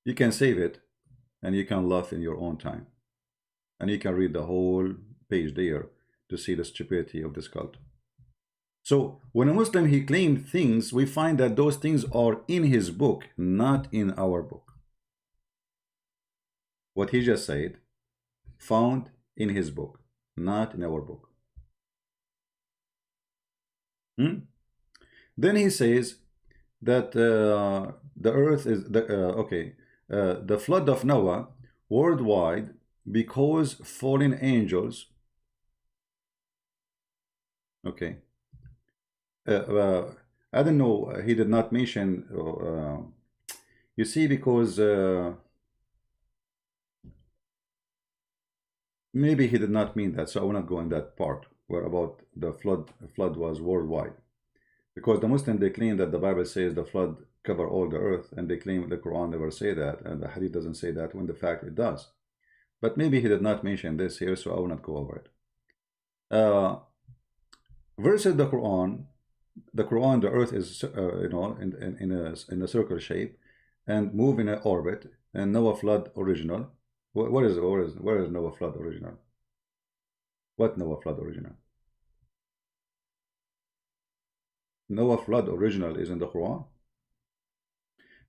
You can save it and you can laugh in your own time. And you can read the whole page there to see the stupidity of this cult. So when a Muslim he claimed things, we find that those things are in his book, not in our book. What he just said, found in his book, not in our book. Then he says that the earth is the flood of Noah worldwide, because fallen angels. Okay. I don't know. He did not mention. You see, because Maybe he did not mean that, so I will not go in that part where about the flood was worldwide. Because the Muslim, they claim that the Bible says the flood cover all the earth, and they claim the Quran never say that, and the Hadith doesn't say that, when the fact it does. But maybe he did not mention this here, so I will not go over it. Versus the Quran, the earth is in a circle shape and move in an orbit, and Noah flood original. Where is Noah flood original? What Noah flood original? Noah flood original is in the Quran.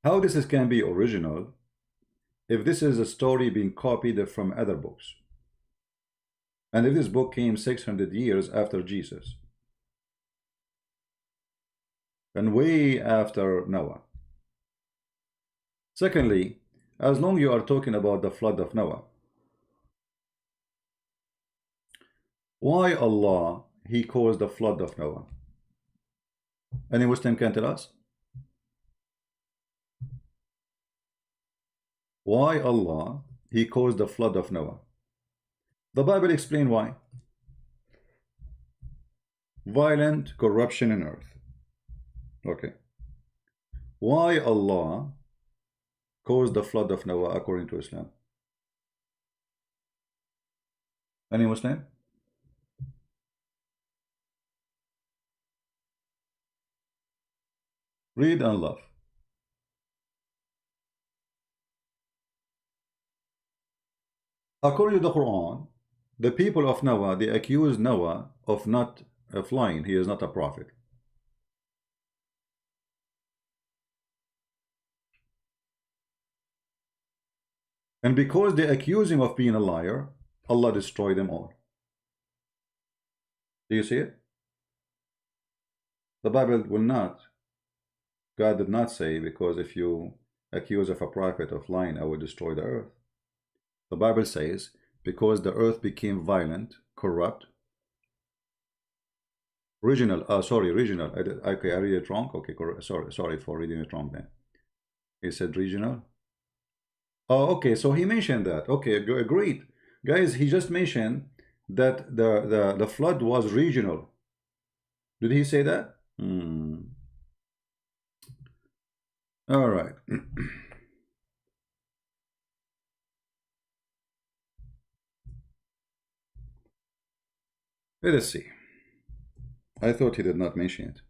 How this can be original if this is a story being copied from other books, and if this book came 600 years after Jesus and way after Noah? Secondly, as long you are talking about the flood of Noah, why Allah he caused the flood of Noah? Any Muslim can tell us? Why Allah he caused the flood of Noah? The Bible explains why. Violent corruption in earth. Okay. Why Allah caused the flood of Noah according to Islam? Any Muslim? Read and love. According to the Quran, the people of Noah, they accuse Noah of not flying. He is not a prophet. And because they accuse him of being a liar, Allah destroyed them all. Do you see it? The Bible will not. God did not say, because if you accuse of a prophet of lying, I will destroy the earth. The Bible says, because the earth became violent, corrupt. Regional. Okay, I read it wrong. Okay, sorry for reading it wrong then. He said regional. Oh, okay, so he mentioned that. Okay, agreed. Guys, he just mentioned that the flood was regional. Did he say that? All right. Let us see. I thought he did not mention it.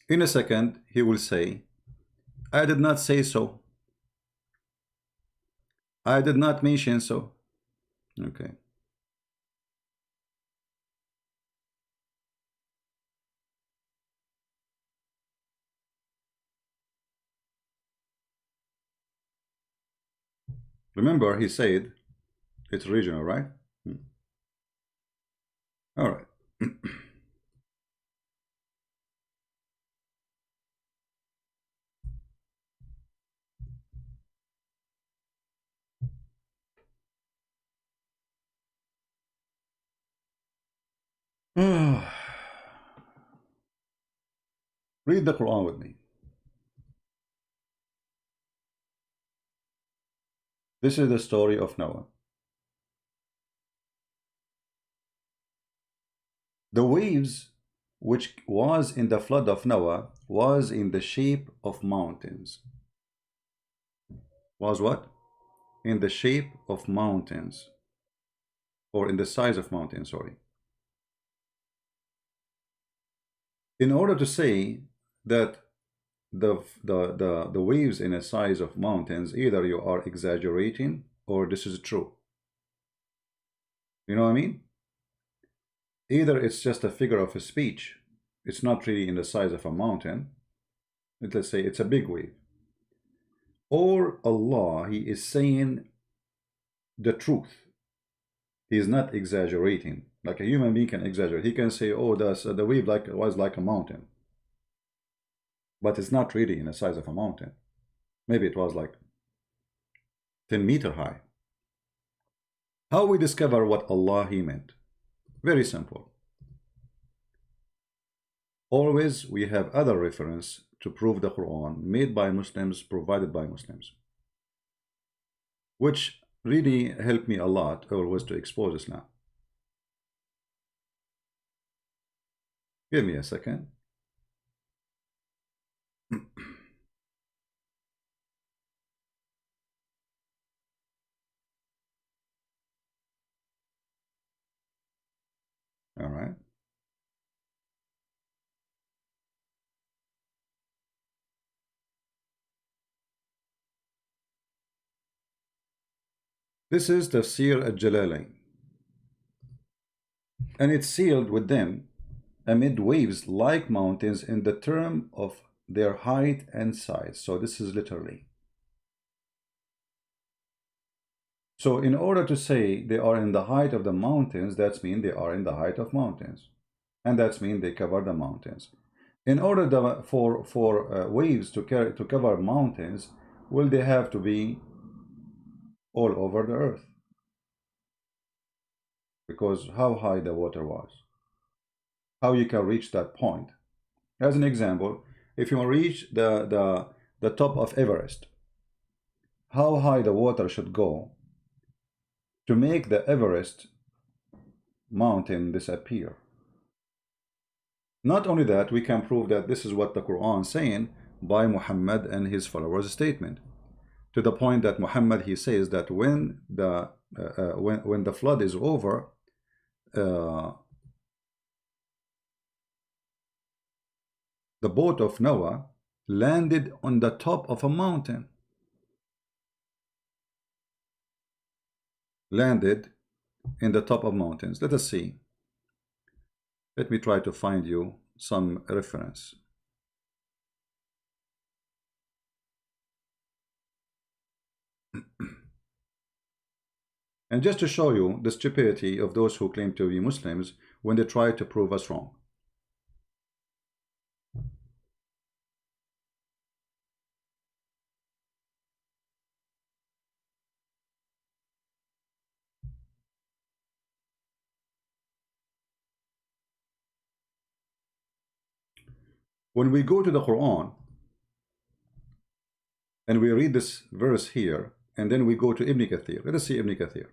In a second, he will say, I did not say so. I did not mention so. Okay. Remember, he said it's regional, right? All right. Read the Quran with me. This is the story of Noah. The waves which was in the flood of Noah was in the shape of mountains. Was what? In the shape of mountains. Or in the size of mountains, sorry. In order to say that the waves in a size of mountains, either you are exaggerating or this is true. You know what I mean? Either it's just a figure of a speech, it's not really in the size of a mountain, let's say it's a big wave, or Allah, he is saying the truth. He is not exaggerating like a human being can exaggerate. He can say, oh, the wave was like a mountain, but it's not really in the size of a mountain. Maybe it was like 10 meters high. How we discover what Allah he meant? Very simple. Always we have other reference to prove the Quran made by Muslims, provided by Muslims, which really helped me a lot always to expose Islam. Give me a second. All right. This is Tafsir al-Jalalain, and it's sealed with them amid waves like mountains in the term of their height and size. So this is literally. So in order to say they are in the height of the mountains, that's mean they are in the height of mountains, and that's mean they cover the mountains. In order for waves to cover mountains, will they have to be all over the earth? Because how high the water was, how you can reach that point. As an example, if you reach the top of Everest, how high the water should go to make the Everest mountain disappear. Not only that, we can prove that this is what the Quran is saying by Muhammad and his followers' statement, to the point that Muhammad, he says that when the flood is over, the boat of Noah landed on the top of a mountain. Landed in the top of mountains. Let us see. Let me try to find you some reference. And just to show you the stupidity of those who claim to be Muslims when they try to prove us wrong. When we go to the Quran and we read this verse here, and then we go to Ibn Kathir. Let us see Ibn Kathir.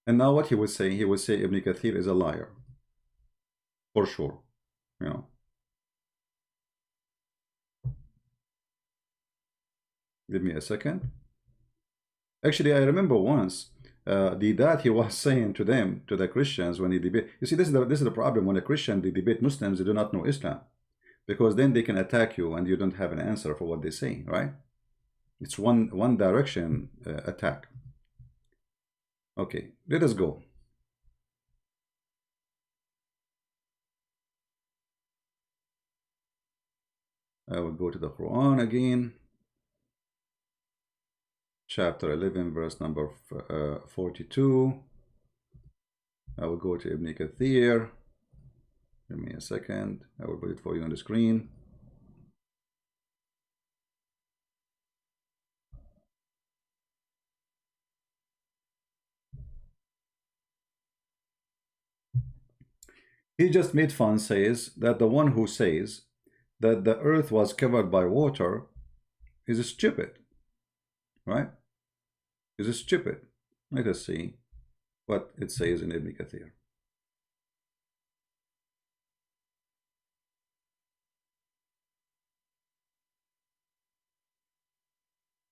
And now what he would say, Ibn Kathir is a liar. For sure. You know. Give me a second. Actually, I remember once that he was saying to them, to the Christians, when he debate. You see, this is the problem. When a Christian they debate Muslims, they do not know Islam, because then they can attack you and you don't have an answer for what they say, right? It's one direction attack. Okay, let us go. I will go to the Quran again. Chapter 11, verse number 42. I will go to Ibn Kathir. Give me a second. I will put it for you on the screen. He just made fun, says that the one who says that the earth was covered by water is stupid. Right? Is stupid. Let us see what it says in Ibn Kathir.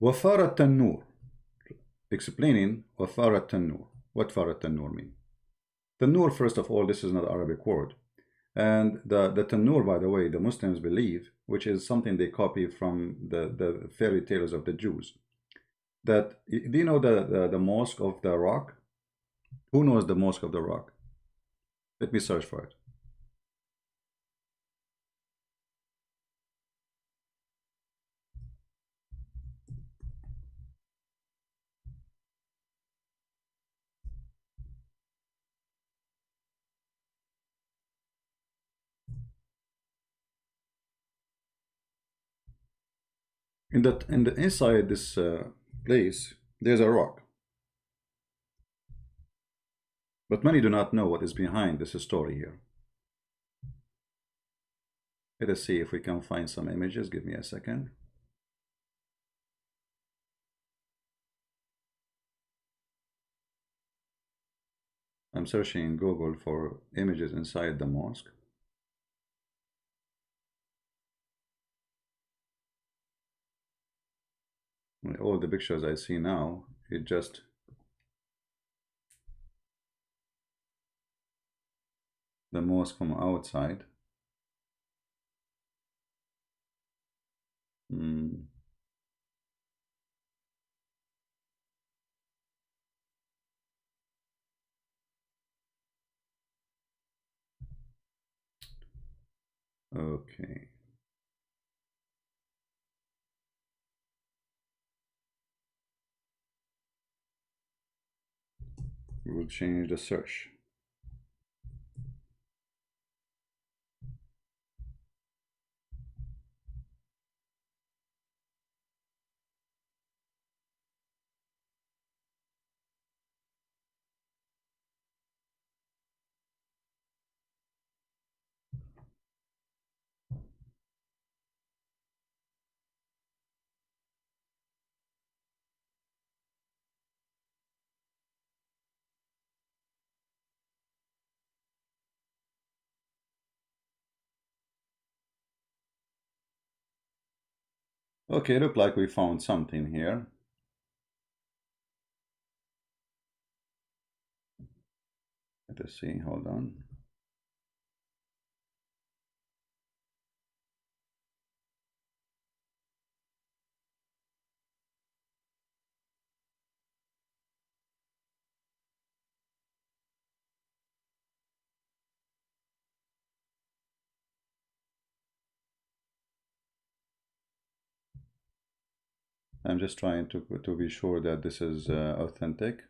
وَفَارَ التَّنُّورِ, explaining وَفَارَ التَّنُّورِ. What فَارَ التَّنُّورِ mean? Tanur, first of all, this is not an Arabic word. And the Tanur, by the way, the Muslims believe, which is something they copy from the fairy tales of the Jews, that, do you know the Mosque of the Rock? Who knows the Mosque of the Rock? Let me search for it. In the inside this place, there's a rock. But many do not know what is behind this story here. Let us see if we can find some images. Give me a second. I'm searching in Google for images inside the mosque. All the pictures I see now, it just the mosque from outside. Okay. We will change the search. Okay, look like we found something here. Let us see, hold on. I'm just trying to be sure that this is authentic.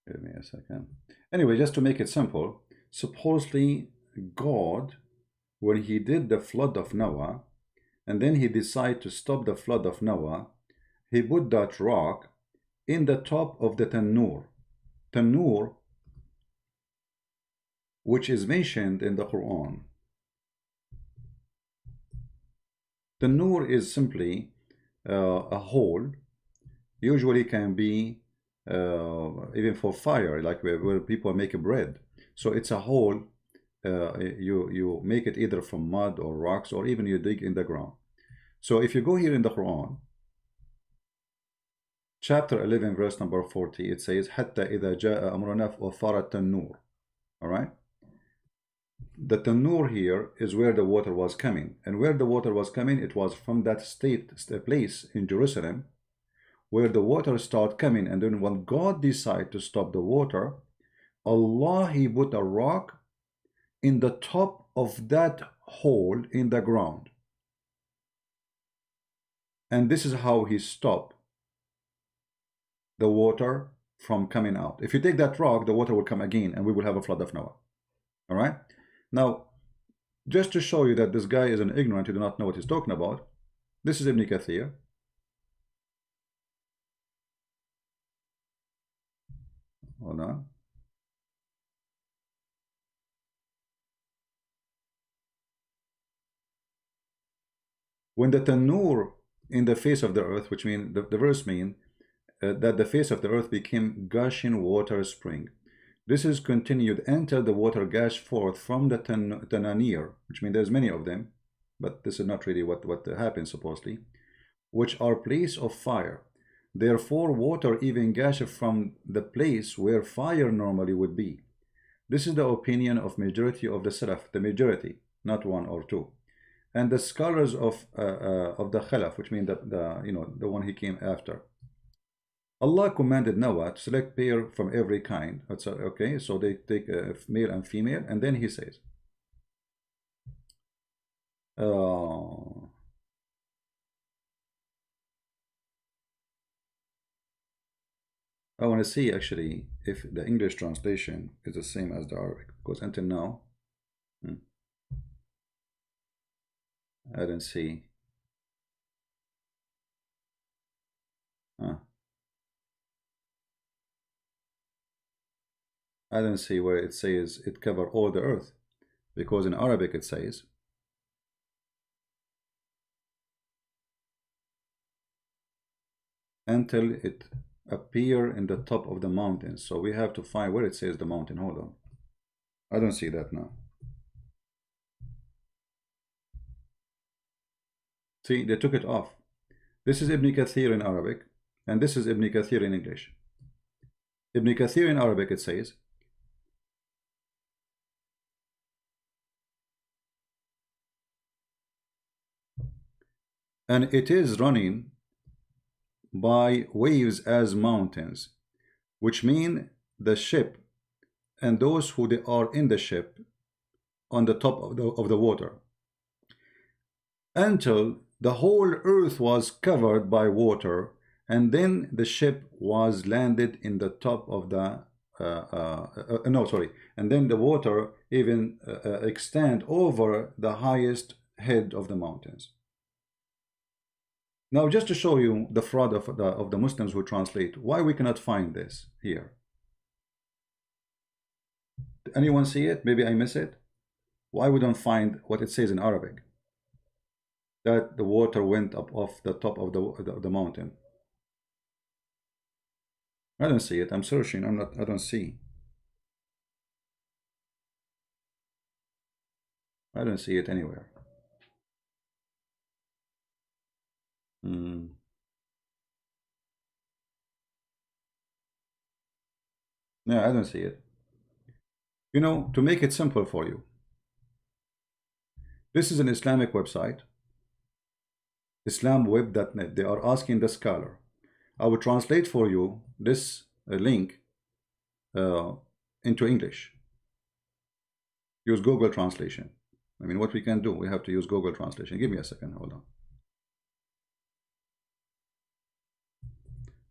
Give me a second. Anyway, just to make it simple, supposedly God, when he did the flood of Noah, and then he decided to stop the flood of Noah, he put that rock in the top of the tanur. Tanur, which is mentioned in the Quran. Tanur is simply a hole, usually can be even for fire, like where people make bread. So it's a hole. You make it either from mud or rocks, or even you dig in the ground. So if you go here in the Quran, chapter 11, verse number 40, it says, "Hatta إذا جاء أمرنا وفار التنور." All right. The tanur here is where the water was coming, and where the water was coming, it was from that place in Jerusalem, where the water started coming. And then when God decided to stop the water, Allah, he put a rock in the top of that hole in the ground, and this is how he stopped the water from coming out. If you take that rock, the water will come again, and we will have a flood of Noah. All right. Now, just to show you that this guy is an ignorant, he do not know what he's talking about, this is Ibn Kathir. Hold on. When the tanur in the face of the earth, which means the verse mean that the face of the earth became gushing water spring. This is continued until the water gush forth from the tananir, which means there's many of them, but this is not really what happens supposedly, which are place of fire. Therefore, water even gush from the place where fire normally would be. This is the opinion of majority of the Salaf, the majority, not one or two, and the scholars of the Khalaf, which means the one he came after. Allah commanded Noah to select pair from every kind. Okay, so they take a male and female, and then he says, I want to see actually if the English translation is the same as the Arabic, because until now I didn't see. I didn't see where it says it cover all the earth, because in Arabic it says until it appear in the top of the mountain. So we have to find where it says the mountain. Hold on. I don't see that now. See, they took it off. This is Ibn Kathir in Arabic, and this is Ibn Kathir in English. Ibn Kathir in Arabic, it says, and it is running by waves as mountains, which mean the ship and those who they are in the ship on the top of the water, until the whole earth was covered by water, and then the ship was landed in the top of the and then the water even extend over the highest head of the mountains. Now, just to show you the fraud of the Muslims who translate, why we cannot find this here. Anyone see it? Maybe I miss it. Why we don't find what it says in Arabic? That the water went up off the top of the mountain. I don't see it. I'm searching. I don't see. I don't see it anywhere. No, I don't see it. You know, to make it simple for you, this is an Islamic website, islamweb.net. They are asking the scholar. I will translate for you this link into English. Use Google Translation. I mean, what we can do, we have to use Google Translation. Give me a second, hold on.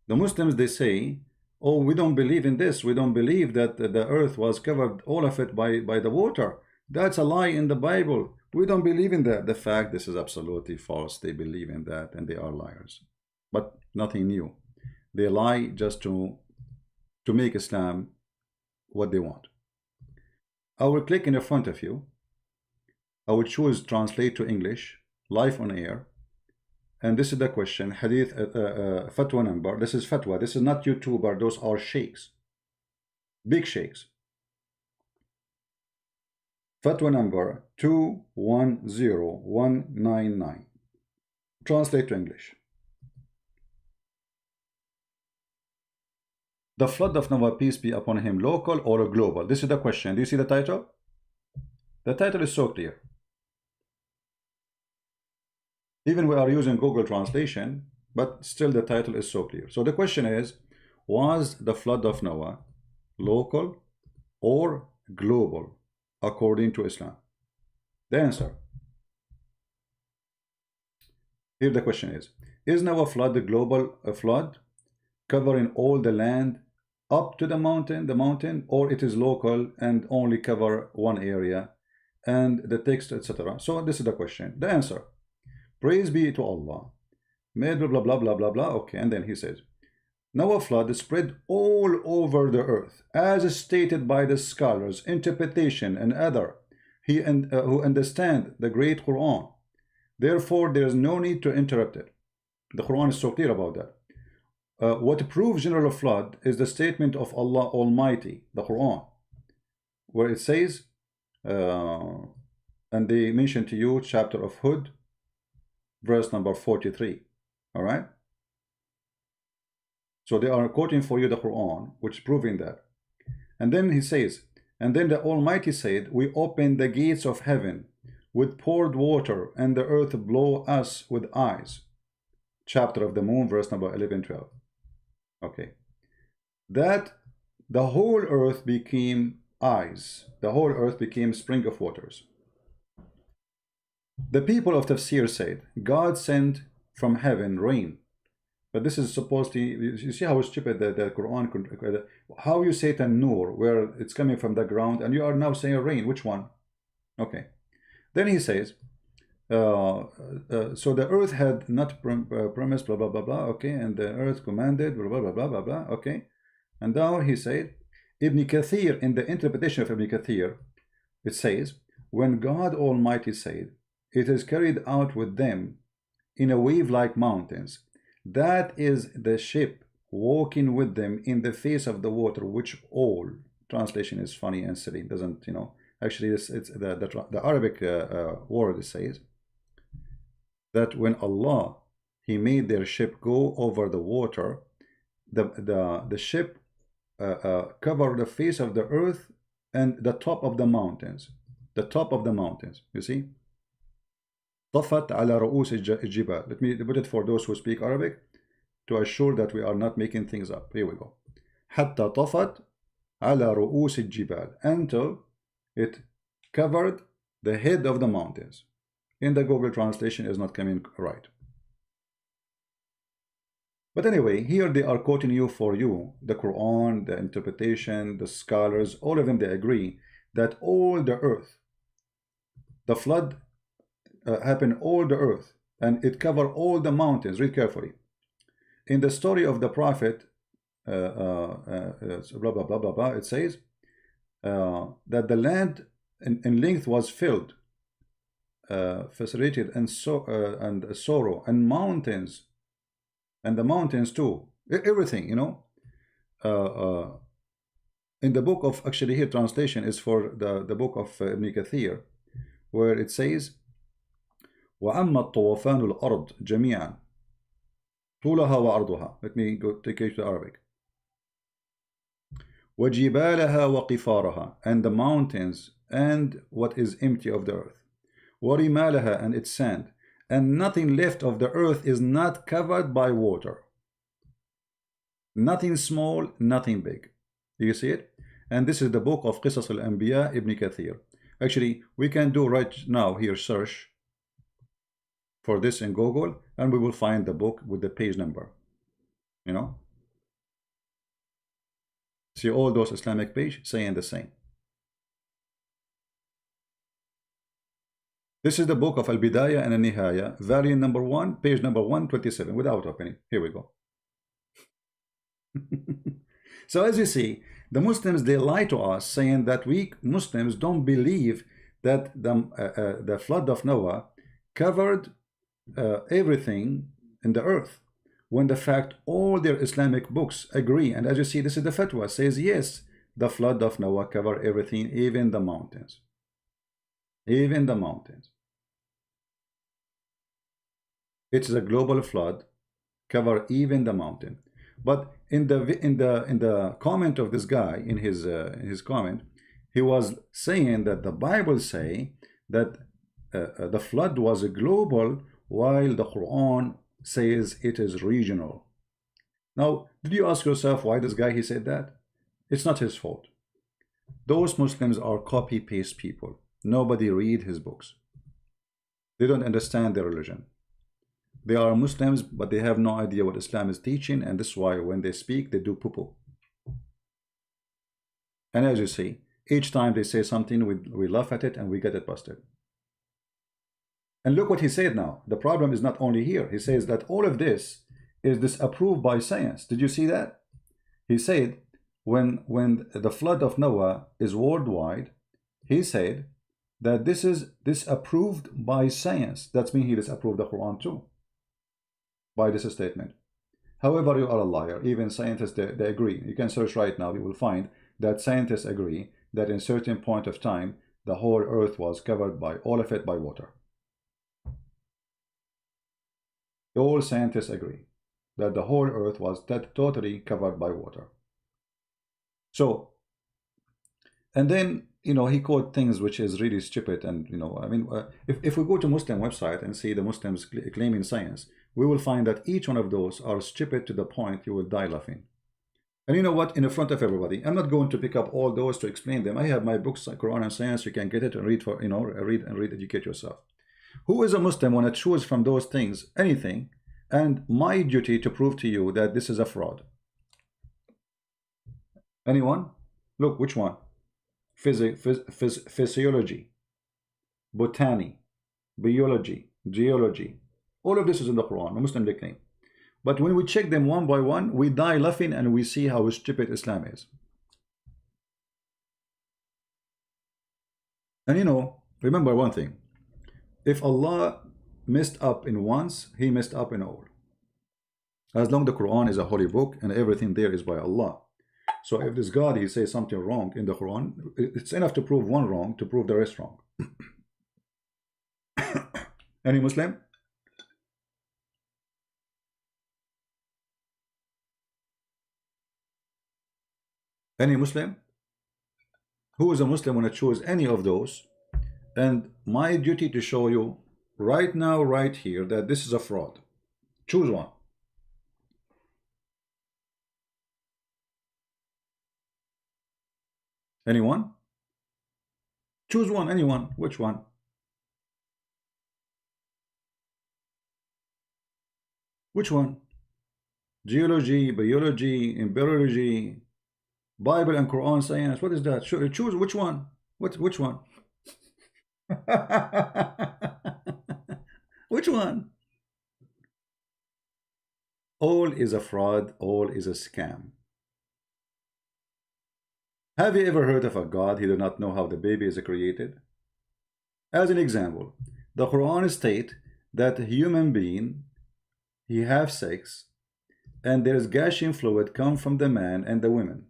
The Muslims, they say, oh, we don't believe in this. We don't believe that the earth was covered, all of it, by the water. That's a lie in the Bible. We don't believe in that. The fact, this is absolutely false. They believe in that, and they are liars. But nothing new. They lie just to make Islam what they want. I will click in the front of you. I will choose translate to English, live on air. And this is the question, hadith, fatwa number. This is fatwa. This is not YouTuber. Those are sheikhs. Big sheikhs. Fatwa number 210199. Translate to English. The flood of Noah, peace be upon him, local or global? This is the question. Do you see the title? The title is so clear. Even we are using Google Translation, but still the title is so clear. So the question is, was the flood of Noah local or global according to Islam? The answer. Here the question is Noah flood the global flood covering all the land up to the mountain, or it is local and only cover one area? And the text, etc. So this is the question. The answer. Praise be to Allah. Made blah blah blah blah blah blah. Okay, and then he says, Noah flood spread all over the earth, as stated by the scholars, interpretation and other who understand the great Quran. Therefore, there is no need to interrupt it. The Quran is so clear about that. What proves general flood is the statement of Allah Almighty, the Quran, where it says, and they mention to you chapter of Hud, verse number 43. All right, so they are quoting for you the Quran, which is proving that. And then he says, and then the Almighty said, we opened the gates of heaven with poured water, and the earth blow us with eyes. Chapter of the Moon, verse number 11-12. Okay, that the whole earth became eyes, the whole earth became spring of waters. The people of Tafsir said, God sent from heaven rain. But this is supposed to, you see how stupid the Quran, how you say Tanur, where it's coming from the ground, and you are now saying rain. Which one? Okay. Then he says, so the earth had not promised, blah, blah, blah, blah, okay, and the earth commanded, blah, blah, blah, blah, blah, blah, okay. And now he said, Ibn Kathir, in the interpretation of Ibn Kathir, it says, when God Almighty said, it is carried out with them in a wave like mountains, That is the ship walking with them in the face of the water, which all translation is funny and silly. It doesn't, you know, actually it's the Arabic word says that when Allah he made their ship go over the water, the ship covered the face of the earth and the top of the mountains, you see. طفت على رؤوس الجبال. Let me put it for those who speak Arabic to assure that we are not making things up. Here we go. حتى طفت على رؤوس الجبال, until it covered the head of the mountains. In the Google translation is not coming right. But anyway, here they are quoting you for you, the Quran, the interpretation, the scholars, all of them, they agree that all the earth, the flood happened all the earth, and it covered all the mountains. Read carefully. In the story of the prophet, blah, blah, blah, blah, blah, it says that the land in length was filled, facilitated, and sorrow, and mountains, and the mountains too, everything, you know. In the book of, actually here translation is for the book of Ibn Kathir, where it says وَأَمَّا طُوفَانُ الْأَرْضِ جَمِيعًا طُولَهَا وَعَرْضُهَا. Let me go take it to Arabic. وَجِبَالَهَا وَقِفَارَهَا, and the mountains and what is empty of the earth. وَرِمَالَهَا, and its sand, and nothing left of the earth is not covered by water. Nothing small, nothing big. Do you see it? And this is the book of Qisas al-Anbiya Ibn Kathir. Actually, we can do right now here search for this in Google, and we will find the book with the page number. You know? See all those Islamic pages saying the same. This is the book of Al-Bidayah and Al-Nihaya, volume number 1, page number 127, without opening. Here we go. So as you see, the Muslims, they lie to us, saying that we Muslims don't believe that the flood of Noah covered everything in the earth, when the fact all their Islamic books agree. And as you see, this is the fatwa, says yes, the flood of Noah covered everything, even the mountains. Even the mountains. It's a global flood, cover even the mountain. But in the comment of this guy, in his comment, he was saying that the Bible say that the flood was a global, while the Quran says it is regional. Now, did you ask yourself why this guy he said that? It's not his fault. Those Muslims are copy-paste people. Nobody read his books. They don't understand their religion. They are Muslims, but they have no idea what Islam is teaching, and this is why when they speak, they do poo-poo. And as you see, each time they say something, we laugh at it and we get it busted. And look what he said now. The problem is not only here. He says that all of this is disapproved by science. Did you see that? He said when the flood of Noah is worldwide, he said that this is disapproved by science. That means he disapproved the Quran too, by this statement. However, you are a liar. Even scientists, they agree. You can search right now. You will find that scientists agree that in a certain point of time, the whole earth was covered by, all of it, by water. All scientists agree that the whole earth was totally covered by water. So, and then, you know, he quote things which is really stupid. And, you know, I mean, if we go to Muslim website and see the Muslims claiming science, we will find that each one of those are stupid to the point you will die laughing. And you know what? In front of everybody, I'm not going to pick up all those to explain them. I have my books, Quran and Science. You can get it and read for, you know, read, educate yourself. Who is a Muslim want to choose from those things anything, and my duty to prove to you that this is a fraud? Anyone? Look, which one? Physiology, botany, biology, geology. All of this is in the Quran, a Muslim they claim. But when we check them one by one, we die laughing and we see how stupid Islam is. And you know, remember one thing. If Allah messed up in once, he messed up in all. As long the Quran is a holy book and everything there is by Allah. So if this God, he says something wrong in the Quran, it's enough to prove one wrong to prove the rest wrong. Any Muslim? Any Muslim? Who is a Muslim when I choose any of those? And my duty to show you right now, right here, that this is a fraud. Choose one. Anyone? Choose one, anyone. Which one? Which one? Geology, biology, embryology, Bible and Quran science. What is that? Choose which one? Which one? Which one? All is a fraud, all is a scam. Have you ever heard of a God who did not know how the baby is created? As an example, the Quran states that a human being, he have sex, and there is gushing fluid come from the man and the woman.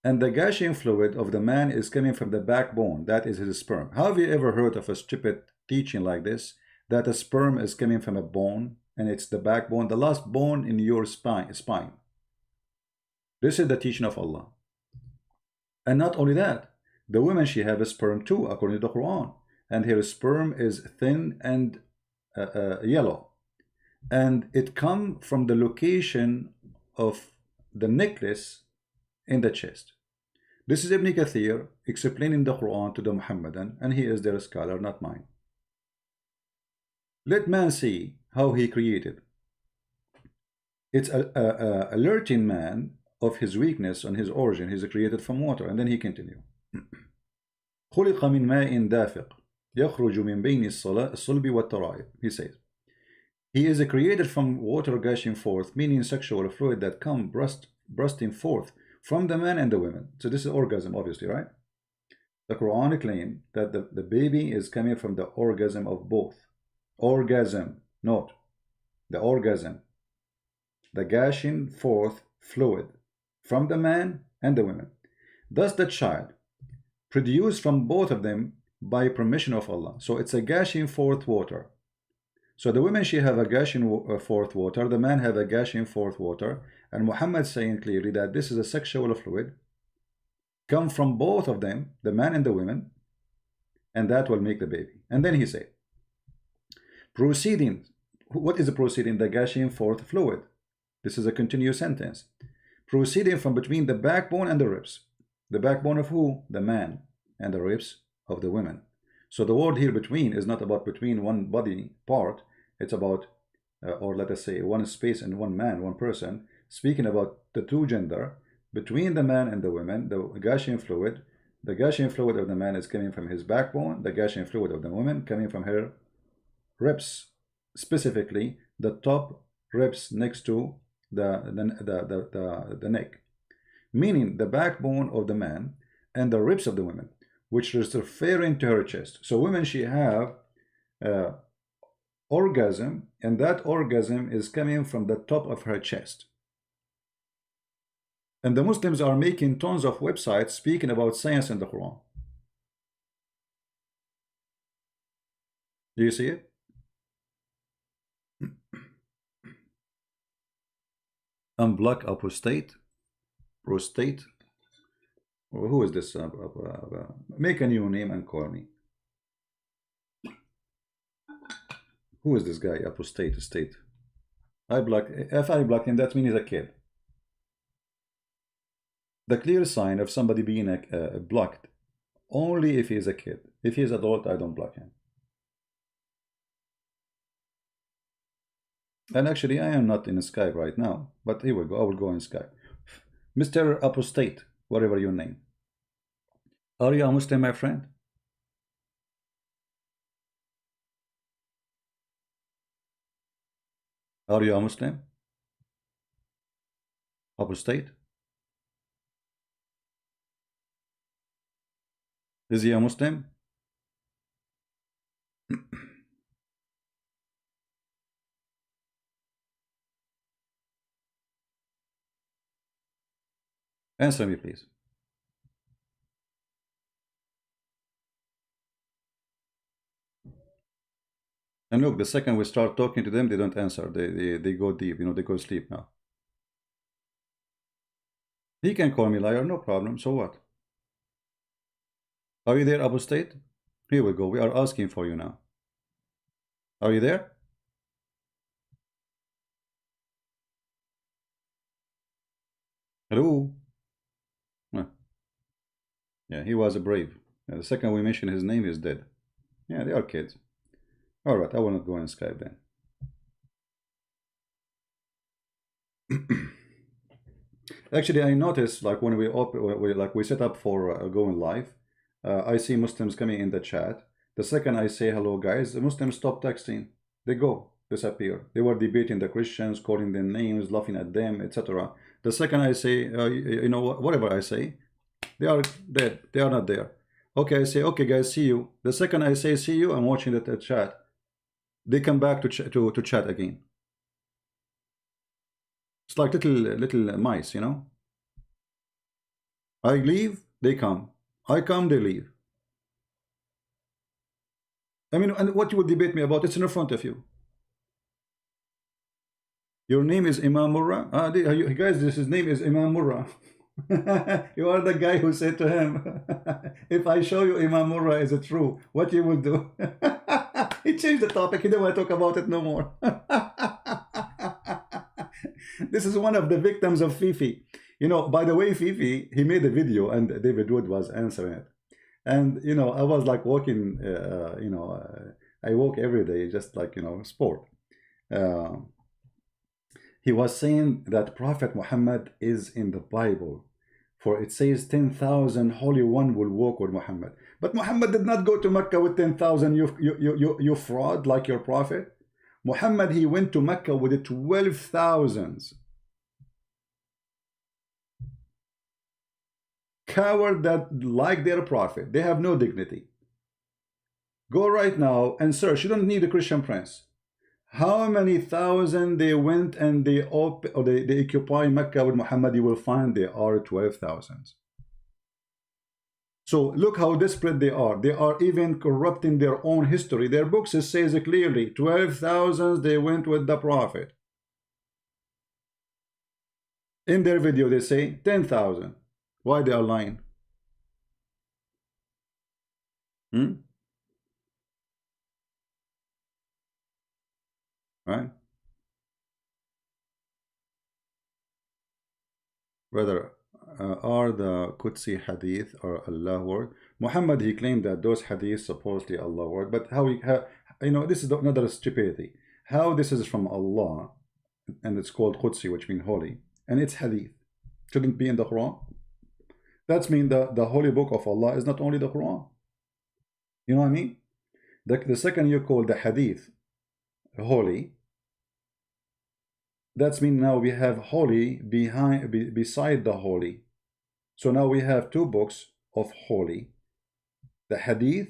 And the gushing fluid of the man is coming from the backbone, that is his sperm. Have you ever heard of a stupid teaching like this, that a sperm is coming from a bone, and it's the backbone, the last bone in your spine? This is the teaching of Allah. And not only that, the woman, she have a sperm too, according to the Quran, and her sperm is thin and yellow, and it come from the location of the necklace in the chest. This is Ibn Kathir explaining the Quran to the Muhammadan, and he is their scholar, not mine. Let man see how he created. It's alerting man of his weakness and his origin. He's created from water, and then he continue. خلق من ماء دافق يخرج من بين الصلب والترائب. He says, he is created from water gushing forth, meaning sexual fluid that come bursting forth from the man and the women. So this is orgasm, obviously, right? The Quran claims that the baby is coming from the orgasm of both. Orgasm, note, the orgasm, the gushing forth fluid from the man and the women. Thus the child produced from both of them by permission of Allah. So it's a gushing forth water. So the women, she have a gushing forth water, the man have a gushing forth water, and Muhammad saying clearly that this is a sexual fluid come from both of them, the man and the women, and that will make the baby. And then he said, proceeding, what is the proceeding? The gushing forth fluid. This is a continuous sentence. Proceeding from between the backbone and the ribs. The backbone of who? The man. And the ribs of the women. So the word here between is not about between one body part. It's about, or let us say, one space and one man, one person, speaking about the two gender, between the man and the women, the gushing fluid. The gushing fluid of the man is coming from his backbone. The gushing fluid of the woman coming from her ribs, specifically the top ribs next to the neck, meaning the backbone of the man and the ribs of the woman, which is referring to her chest. So women, she have orgasm, and that orgasm is coming from the top of her chest. And the Muslims are making tons of websites speaking about science in the Quran. Do you see it? Unblock apostate, prostate. Who is this? Make a new name and call me. Who is this guy? Apostate state. I block. If I block him, that means he's a kid. The clear sign of somebody being blocked only if he is a kid. If he is adult, I don't block him. And actually, I am not in Skype right now, but here we go. I will go in Skype. Mr. Apostate, whatever your name. Are you a Muslim, my friend? Are you a Muslim? Apostate? Is he a Muslim? Answer me, please. And look, the second we start talking to them, they don't answer. They go deep, you know, they go sleep now. He can call me liar, no problem. So what? Are you there, apostate? Here we go. We are asking for you now. Are you there? Hello? Huh. Yeah, he was brave. The second we mention his name, is dead. Yeah, they are kids. All right, I will not go on Skype then. Actually, I noticed like when we set up for going live, I see Muslims coming in the chat. The second I say hello, guys, the Muslims stop texting. They go, disappear. They were debating the Christians, calling them names, laughing at them, etc. The second I say, you know, whatever I say, they are dead. They are not there. Okay, I say, okay, guys, see you. The second I say, see you, I'm watching the chat. They come back to chat again. It's like little mice, you know. I leave, they come. I come, they leave. I mean, and what you will debate me about? It's in front of you. Your name is Imam Murrah? Guys, his name is Imam Murrah. You are the guy who said to him, if I show you Imam Murrah is it true, what you will do? He changed the topic. He didn't want to talk about it no more. This is one of the victims of Fifi. You know, by the way, Fifi, he made a video and David Wood was answering it. And, you know, I was like walking, you know, I walk every day, just like, you know, sport. He was saying that Prophet Muhammad is in the Bible. For it says 10,000 Holy One will walk with Muhammad. But Muhammad did not go to Mecca with 10,000, you fraud, like your Prophet. Muhammad, he went to Mecca with 12,000. Coward that like their Prophet. They have no dignity. Go right now and search. You don't need a Christian prince. How many thousand they went and they occupy Mecca with Muhammad? You will find they are 12,000. So look how desperate they are. They are even corrupting their own history. Their books says it clearly. 12,000 they went with the Prophet. In their video they say 10,000. Why they are lying? Right? Brother, are the Qudsi hadith or Allah word? Muhammad, he claimed that those hadith supposedly Allah word, but how you know, this is another stupidity. How this is from Allah, and it's called Qudsi, which means holy, and it's hadith. Shouldn't be in the Quran. That's mean the holy book of Allah is not only the Quran. You know what I mean? The second you call the hadith holy, that's mean now we have holy beside the holy. So now we have two books of holy, the hadith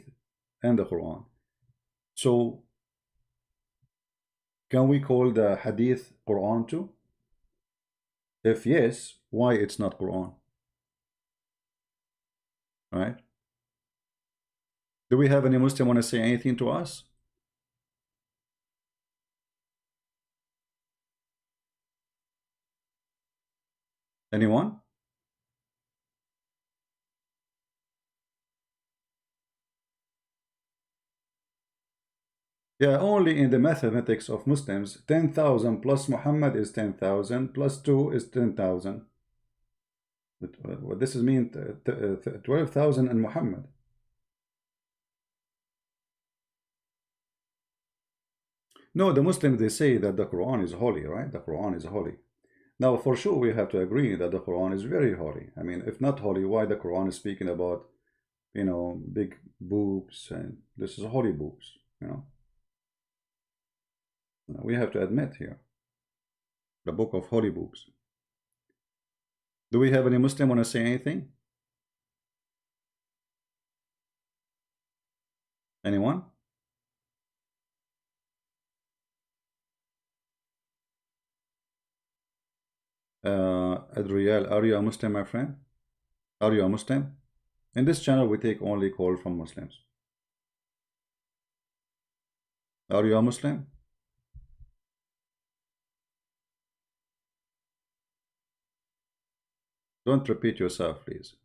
and the Quran. So can we call the hadith Quran too? If yes, why it's not Quran? Right? Do we have any Muslim want to say anything to us? Anyone? Yeah, only in the mathematics of Muslims, 10,000 plus Muhammad is 10,000, plus 2 is 10,000. What this is mean 12,000 and Muhammad. No, the Muslims, they say that the Quran is holy, right? The Quran is holy. Now, for sure, we have to agree that the Quran is very holy. I mean, if not holy, why the Quran is speaking about, you know, big boobs, and this is holy boobs, you know? We have to admit here, the book of holy boobs. Do we have any Muslim want to say anything? Anyone? Adriel, are you a Muslim, my friend? Are you a Muslim? In this channel, we take only call from Muslims. Are you a Muslim? Don't repeat yourself, please.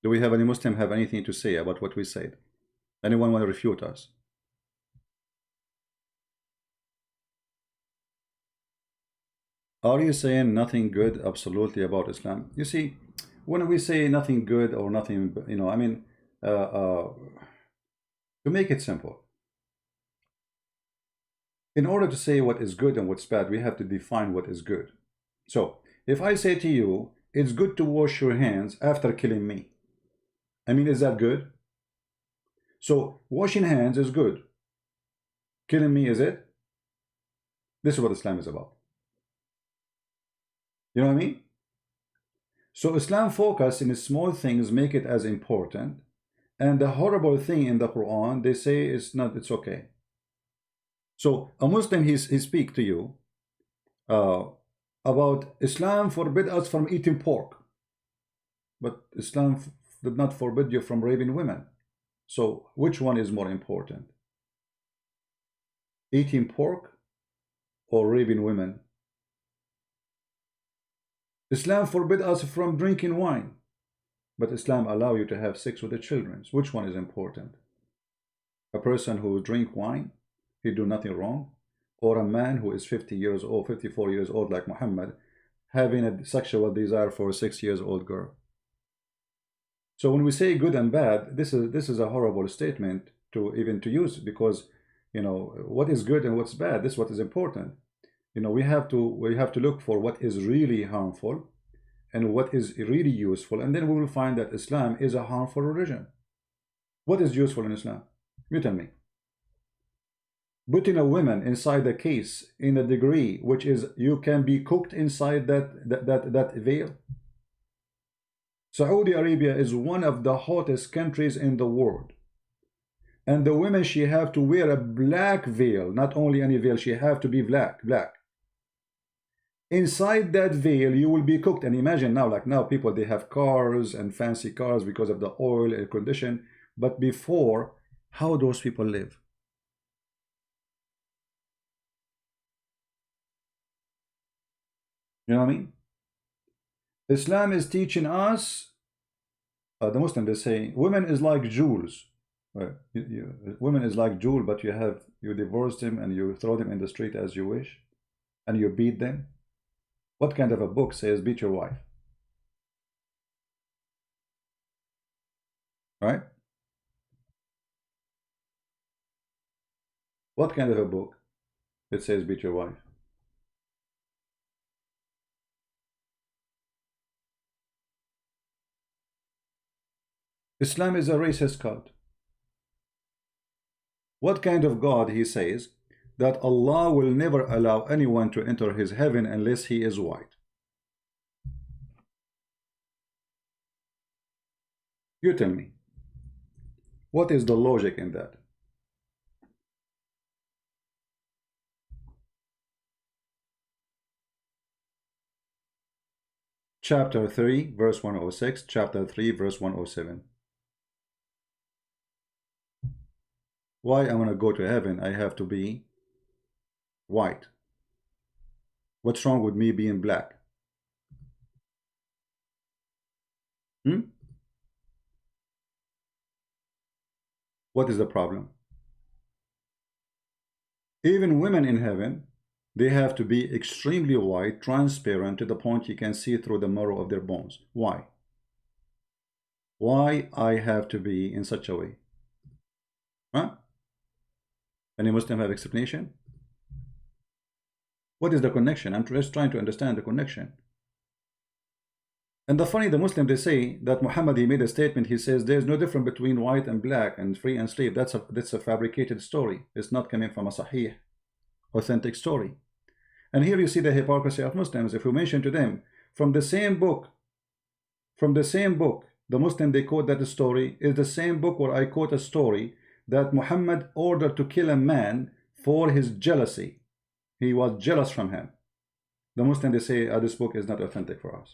Do we have any Muslim have anything to say about what we said? Anyone want to refute us? Are you saying nothing good absolutely about Islam? You see, when we say nothing good or nothing, you know, I mean, to make it simple, in order to say what is good and what's bad, we have to define what is good. So, if I say to you, it's good to wash your hands after killing me, I mean, is that good? So, washing hands is good. Killing me, is it? This is what Islam is about. You know what I mean? So Islam focus in small things, make it as important, and the horrible thing in the Quran, they say it's not, it's okay. So a Muslim, he speak to you about Islam forbid us from eating pork, but Islam did not forbid you from raping women. So which one is more important? Eating pork or raping women? Islam forbid us from drinking wine, but Islam allow you to have sex with the children. Which one is important? A person who drink wine, he do nothing wrong, or a man who is 50 years old, 54 years old like Muhammad, having a sexual desire for a 6-year-old girl? So when we say good and bad, this is a horrible statement to even to use, because you know what is good and what's bad. This is what is important. You know, we have to look for what is really harmful and what is really useful, and then we will find that Islam is a harmful religion. What is useful in Islam? You tell me. Putting a woman inside a case in a degree which is you can be cooked inside that veil. Saudi Arabia is one of the hottest countries in the world, and the women, she have to wear a black veil, not only any veil, she have to be black. Inside that veil you will be cooked. And imagine now, like now people, they have cars and fancy cars because of the oil, air condition, but before, how those people live? You know what I mean? Islam is teaching us, the Muslim, they say women is like jewels. Right? Women is like jewel, but you divorce them and you throw them in the street as you wish, and you beat them. What kind of a book says beat your wife? Right? What kind of a book that says beat your wife? Islam is a racist cult. What kind of God he says that Allah will never allow anyone to enter his heaven unless he is white? You tell me. What is the logic in that? Chapter 3, verse 106, chapter 3, verse 107. Why I want to go to heaven, I have to be white. What's wrong with me being black? What is the problem? Even women in heaven, they have to be extremely white, transparent, to the point you can see through the marrow of their bones. Why? Why I have to be in such a way? Huh? Any Muslim have explanation? What is the connection? I'm just trying to understand the connection. And the funny, the Muslim, they say that Muhammad, he made a statement. He says there's no difference between white and black and free and slave. That's a fabricated story. It's not coming from a Sahih, authentic story. And here you see the hypocrisy of Muslims. If we mention to them from the same book, the Muslim, they quote that the story is the same book where I quote a story that Muhammad ordered to kill a man for his jealousy. He was jealous from him. the Muslim, they say, this book is not authentic for us.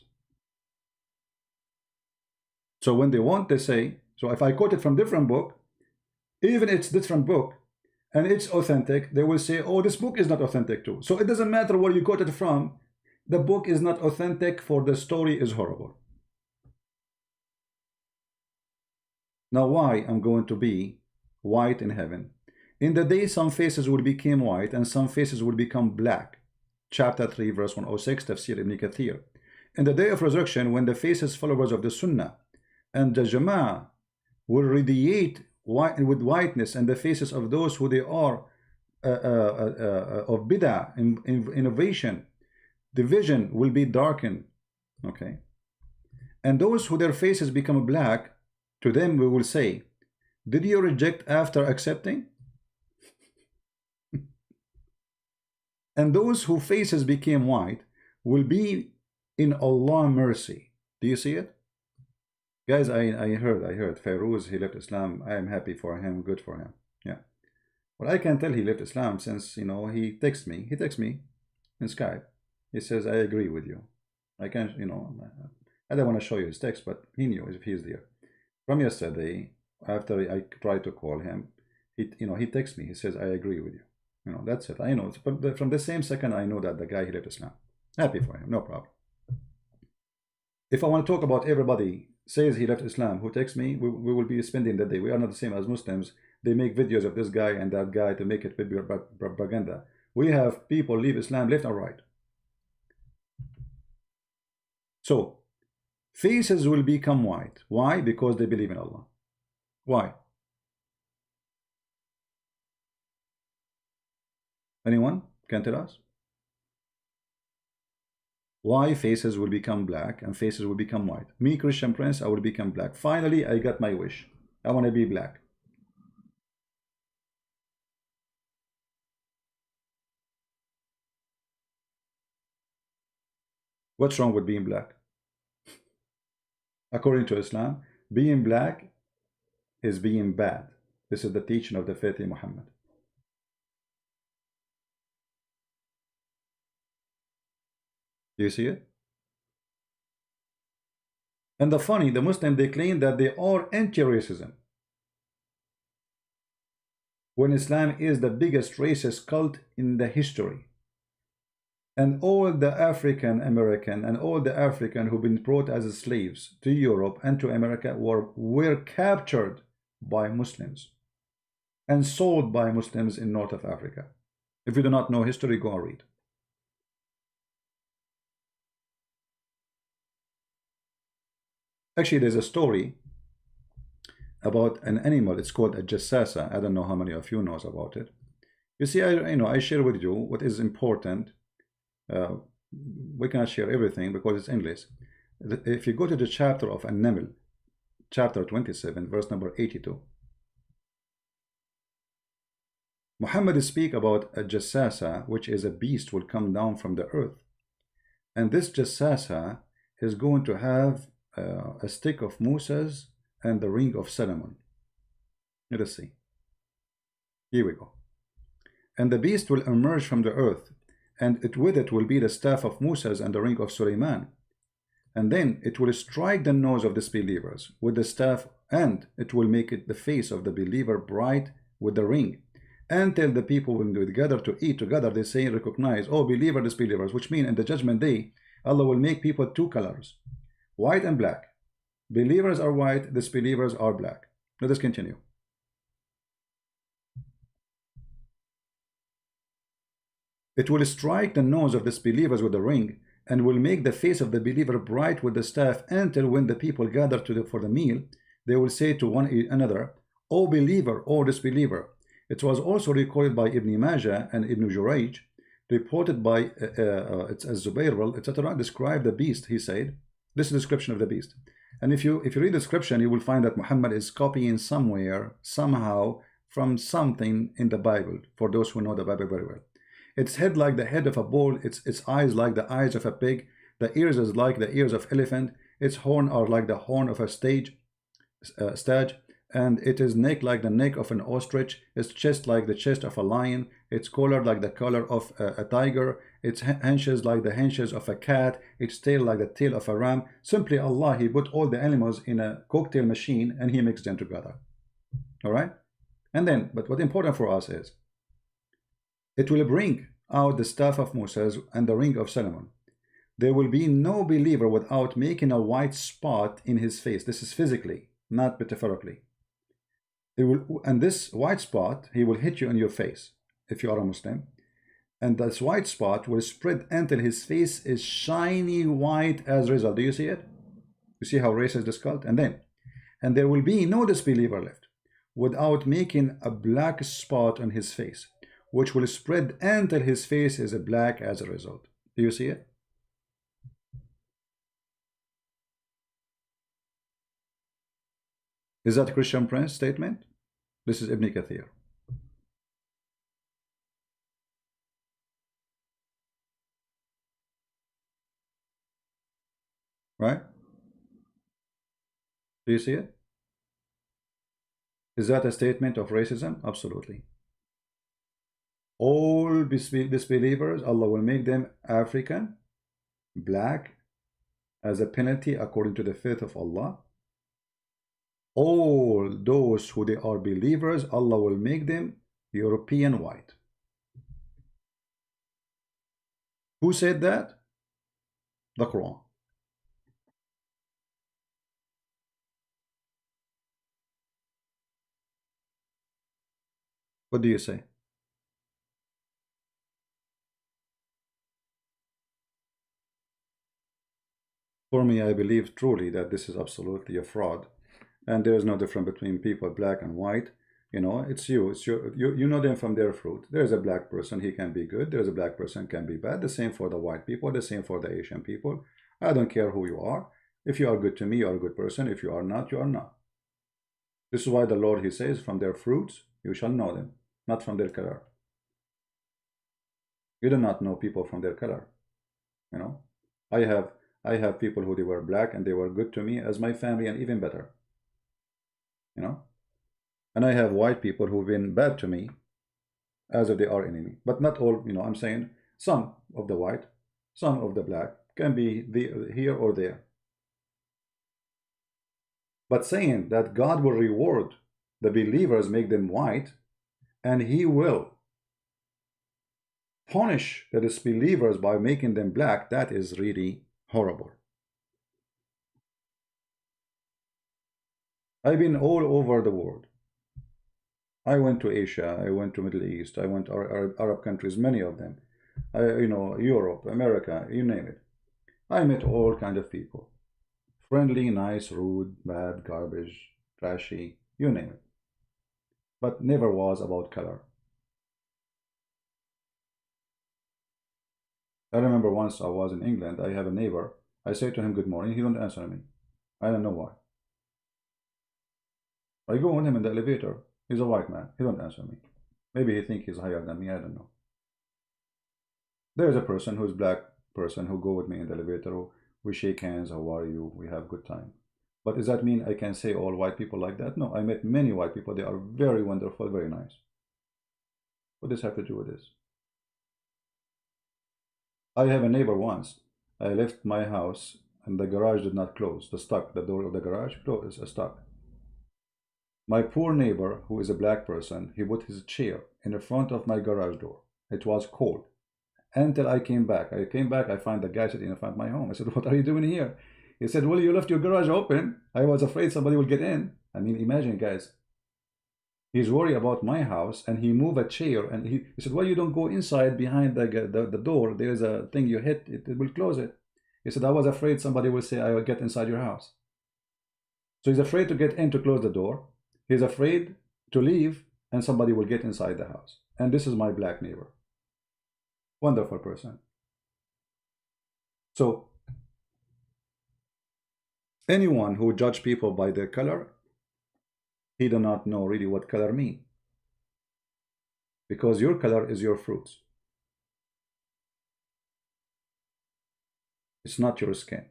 So when they want, they say, so if I quote it from different book, even it's different book, and it's authentic, they will say, oh, this book is not authentic too. So it doesn't matter where you quote it from, the book is not authentic, for the story is horrible. Now why I'm going to be white in heaven? In the day some faces will become white and some faces will become black. Chapter 3 verse 106, Tafsir Ibn Kathir. In the day of resurrection, when the faces followers of the Sunnah and the Jama'ah will radiate with whiteness, and the faces of those who they are of bid'ah, innovation, division will be darkened. Okay, and those who their faces become black, to them we will say, did you reject after accepting? And those whose faces became white will be in Allah's mercy. Do you see it? Guys, I heard Fairuz, he left Islam. I am happy for him, good for him. Yeah. Well, I can tell he left Islam since, you know, he texts me in Skype. He says, I agree with you. I can't, you know, I don't want to show you his text, but he knew if he's there. From yesterday, after I tried to call him, he texts me, he says, I agree with you. You know, that's it. I know, but from the same second, I know that the guy, he left Islam. Happy for him, no problem. If I want to talk about everybody says he left Islam who texts me, we will be spending the day. We are not the same as Muslims. They make videos of this guy and that guy to make it propaganda. We have people leave Islam left and right. So faces will become white. Why? Because they believe in Allah. Why? Anyone can tell us? Why faces will become black and faces will become white? Me, Christian Prince, I will become black. Finally, I got my wish. I want to be black. What's wrong with being black? According to Islam, being black is being bad. This is the teaching of the faith in Muhammad. Do you see it? And the Muslims, they claim that they are anti-racism, when Islam is the biggest racist cult in the history. And all the African American and all the African who've been brought as slaves to Europe and to America were captured by Muslims and sold by Muslims in North of Africa. If you do not know history, go and read. Actually, there's a story about an animal. It's called a jassasa. I don't know how many of you knows about it. You see, I share with you what is important. We cannot share everything because it's English. If you go to the chapter of An-Naml, chapter 27, verse number 82, Muhammad speak about a jassasa, which is a beast will come down from the earth. And this jassasa is going to have a stick of Moses and the ring of Solomon. Let us see. Here we go. And the beast will emerge from the earth, and with it will be the staff of Moses and the ring of Suleiman. And then it will strike the nose of disbelievers with the staff, and it will make it the face of the believer bright with the ring. Until the people will gather to eat together, they say, recognize, oh, believer, disbelievers, which mean in the judgment day, Allah will make people two colors, white and black. Believers are white, disbelievers are black. Let us continue. It will strike the nose of disbelievers with the ring, and will make the face of the believer bright with the staff, until when the people gather for the meal, they will say to one another, O believer, O disbeliever. It was also recorded by Ibn Majah and Ibn Jurayj, reported by Az-Zubayr, etc. Describe the beast, he said. This is a description of the beast. And if you read the description, you will find that Muhammad is copying somewhere, somehow, from something in the Bible, for those who know the Bible very well. Its head like the head of a bull, its eyes like the eyes of a pig, the ears is like the ears of elephant, its horn are like the horn of a stag, and it is neck like the neck of an ostrich, its chest like the chest of a lion, its collar like the collar of a tiger, its haunches like the haunches of a cat, its tail like the tail of a ram. Simply Allah, He put all the animals in a cocktail machine and He mixed them together. All right? And then, but what's important for us is, it will bring out the staff of Moses and the ring of Solomon. There will be no believer without making a white spot in his face. This is physically, not metaphorically. And this white spot, he will hit you in your face if you are a Muslim. And this white spot will spread until his face is shiny white as a result. Do you see it? You see how racist this cult? And there will be no disbeliever left without making a black spot on his face, which will spread until his face is black as a result. Do you see it? Is that a Christian Prince statement? This is Ibn Kathir. Right? Do you see it? Is that a statement of racism? Absolutely. All disbelievers, Allah will make them African, black, as a penalty according to the faith of Allah. All those who they are believers, Allah will make them European white. Who said that? The Quran. What do you say? For me, I believe truly that this is absolutely a fraud, and there is no difference between people black and white. You know, it's you. You know them from their fruit. There's a black person, he can be good. There's a black person, can be bad. The same for the white people. The same for the Asian people. I don't care who you are. If you are good to me, you are a good person. If you are not, you are not. This is why the Lord, He says, from their fruits you shall know them, not from their color. You do not know people from their color. You know, I have people who they were black and they were good to me as my family and even better. You know, and I have white people who've been bad to me as if they are enemy. But not all, you know, I'm saying some of the white, some of the black can be here or there. But saying that God will reward the believers, make them white, and He will punish the disbelievers by making them black, that is really horrible. I've been all over the world. I went to Asia, I went to Middle East, I went to Arab countries, many of them. You know, Europe, America, you name it. I met all kind of people. Friendly, nice, rude, bad, garbage, trashy, you name it. But never was about color. I remember once I was in England, I have a neighbor. I say to him, good morning, he don't answer me. I don't know why. I go on him in the elevator. He's a white man. He don't answer me. Maybe he think he's higher than me. I don't know. There's a person who's black person who go with me in the elevator. We shake hands. How are you? We have good time. But does that mean I can say all white people like that? No, I met many white people. They are very wonderful, very nice. What does this have to do with this? I have a neighbor once. I left my house and the garage did not close. The door of the garage is stuck. My poor neighbor, who is a black person, he put his chair in the front of my garage door. It was cold. Until I came back. I find the guy sitting in front of my home. I said, what are you doing here? He said, well, you left your garage open. I was afraid somebody will get in. I mean, imagine, guys. He's worried about my house, and he moved a chair, and he said, well, you don't go inside behind the door. There is a thing you hit, it will close it. He said, I was afraid somebody will say, I will get inside your house. So he's afraid to get in to close the door. He's afraid to leave, and somebody will get inside the house. And this is my black neighbor. Wonderful person. So, anyone who judge people by their color, he do not know really what color mean. Because your color is your fruits. It's not your skin.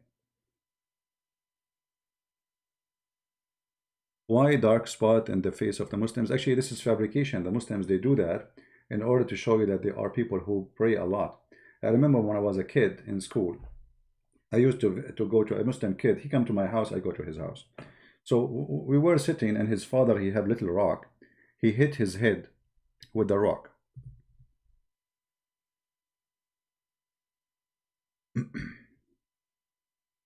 Why dark spot in the face of the Muslims? Actually, this is fabrication. The Muslims, they do that in order to show you that there are people who pray a lot. I remember when I was a kid in school, I used to go to a Muslim kid. He come to my house, I go to his house. So we were sitting, and his father, he had little rock. He hit his head with the rock.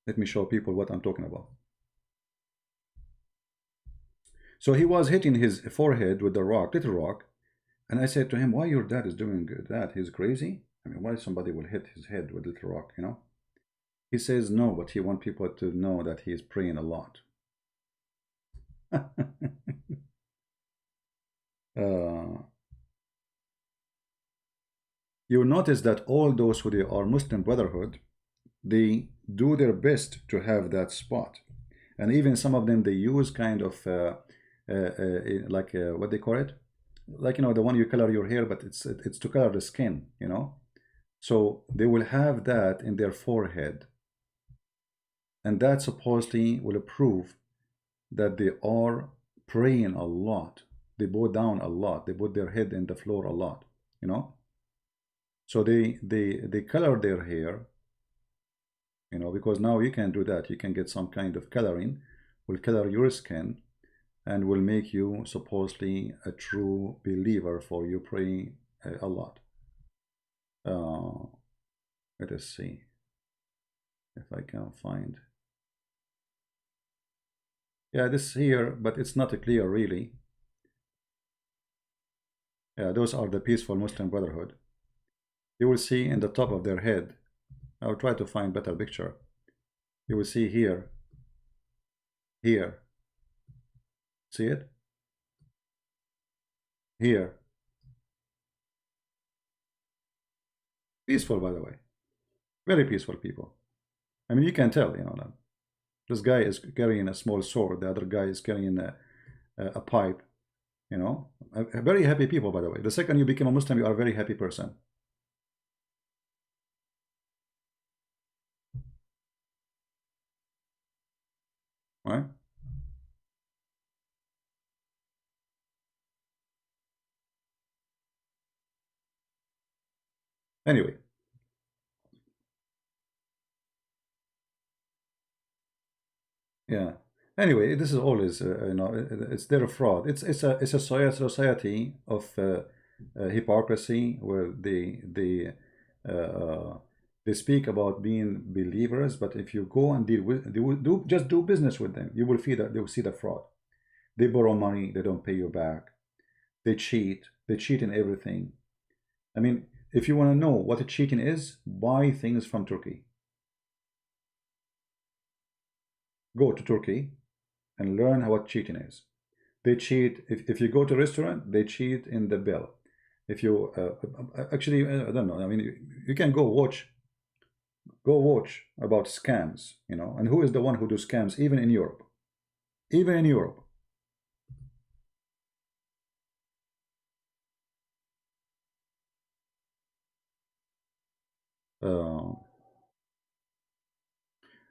Let me show people what I'm talking about. So he was hitting his forehead with the rock, little rock, and I said to him, why your dad is doing that? He's crazy? I mean, why somebody will hit his head with little rock, you know? He says no, but he wants people to know that he is praying a lot. You notice that all those who they are Muslim Brotherhood, they do their best to have that spot. And even some of them, they use kind of like what they call it, like, you know, the one you color your hair, but it's to color the skin, you know. So they will have that in their forehead, and that supposedly will prove that they are praying a lot. They bow down a lot. They put their head in the floor a lot, you know. So they color their hair, you know, because now you can do that. You can get some kind of coloring, will color your skin, and will make you supposedly a true believer, for you pray a lot. Let us see if I can find. Yeah, this here, but it's not clear really. Yeah, those are the peaceful Muslim Brotherhood. You will see in the top of their head. I'll try to find better picture. You will see here. Here. See it? Here. Peaceful, by the way. Very peaceful people. I mean, you can tell, you know, that this guy is carrying a small sword. The other guy is carrying a pipe, you know. Very happy people, by the way. The second you become a Muslim, you are a very happy person. Right? Anyway. Yeah. Anyway, this is always, you know, it's their fraud. It's a society of hypocrisy, where they speak about being believers, but if you go and deal with, just do business with them, you will see that they will see the fraud. They borrow money, they don't pay you back. They cheat in everything. I mean, if you want to know what cheating is, buy things from Turkey. Go to Turkey and learn what cheating is. They cheat, if you go to a restaurant, they cheat in the bill. If you actually, I don't know, I mean, you can go watch about scams, you know. And who is the one who do scams? Even in Europe, even in Europe.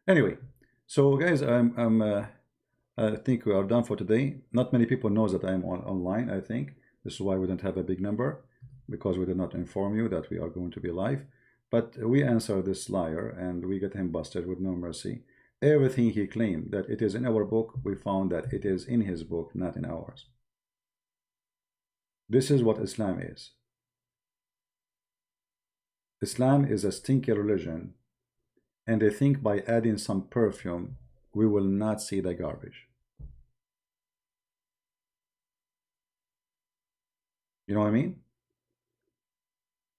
Anyway, so guys, I think we are done for today. Not many people knows that I'm online. I think this is why we don't have a big number, because we did not inform you that we are going to be live. But we answer this liar, and we get him busted with no mercy. Everything he claimed that it is in our book, we found that it is in his book, not in ours. This is what Islam is. Islam is a stinky religion, and they think by adding some perfume, we will not see the garbage. You know what I mean?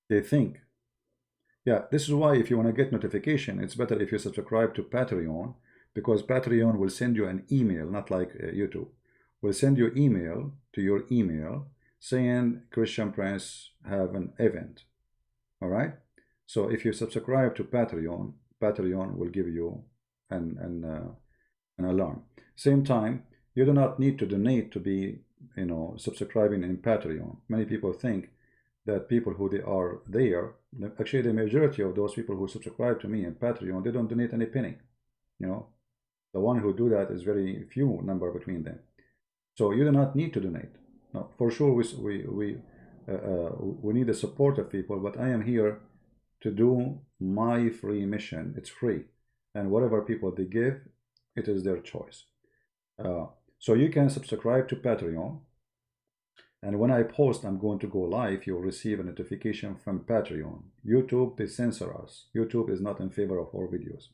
They think. Yeah, this is why if you want to get notification, it's better if you subscribe to Patreon, because Patreon will send you an email, not like YouTube. Will send you email to your email saying Christian Prince have an event. All right? So if you subscribe to Patreon, Patreon will give you an alarm. Same time, you do not need to donate to be, you know, subscribing in Patreon. Many people think that people who they are there, actually the majority of those people who subscribe to me in Patreon, they don't donate any penny. You know, the one who do that is very few number between them. So you do not need to donate. No, for sure we need the support of people, but I am here to do my free mission. It's free, and whatever people they give, it is their choice. So you can subscribe to Patreon, and when I post I'm going to go live, you'll receive a notification from Patreon. YouTube, they censor us. YouTube is not in favor of our videos.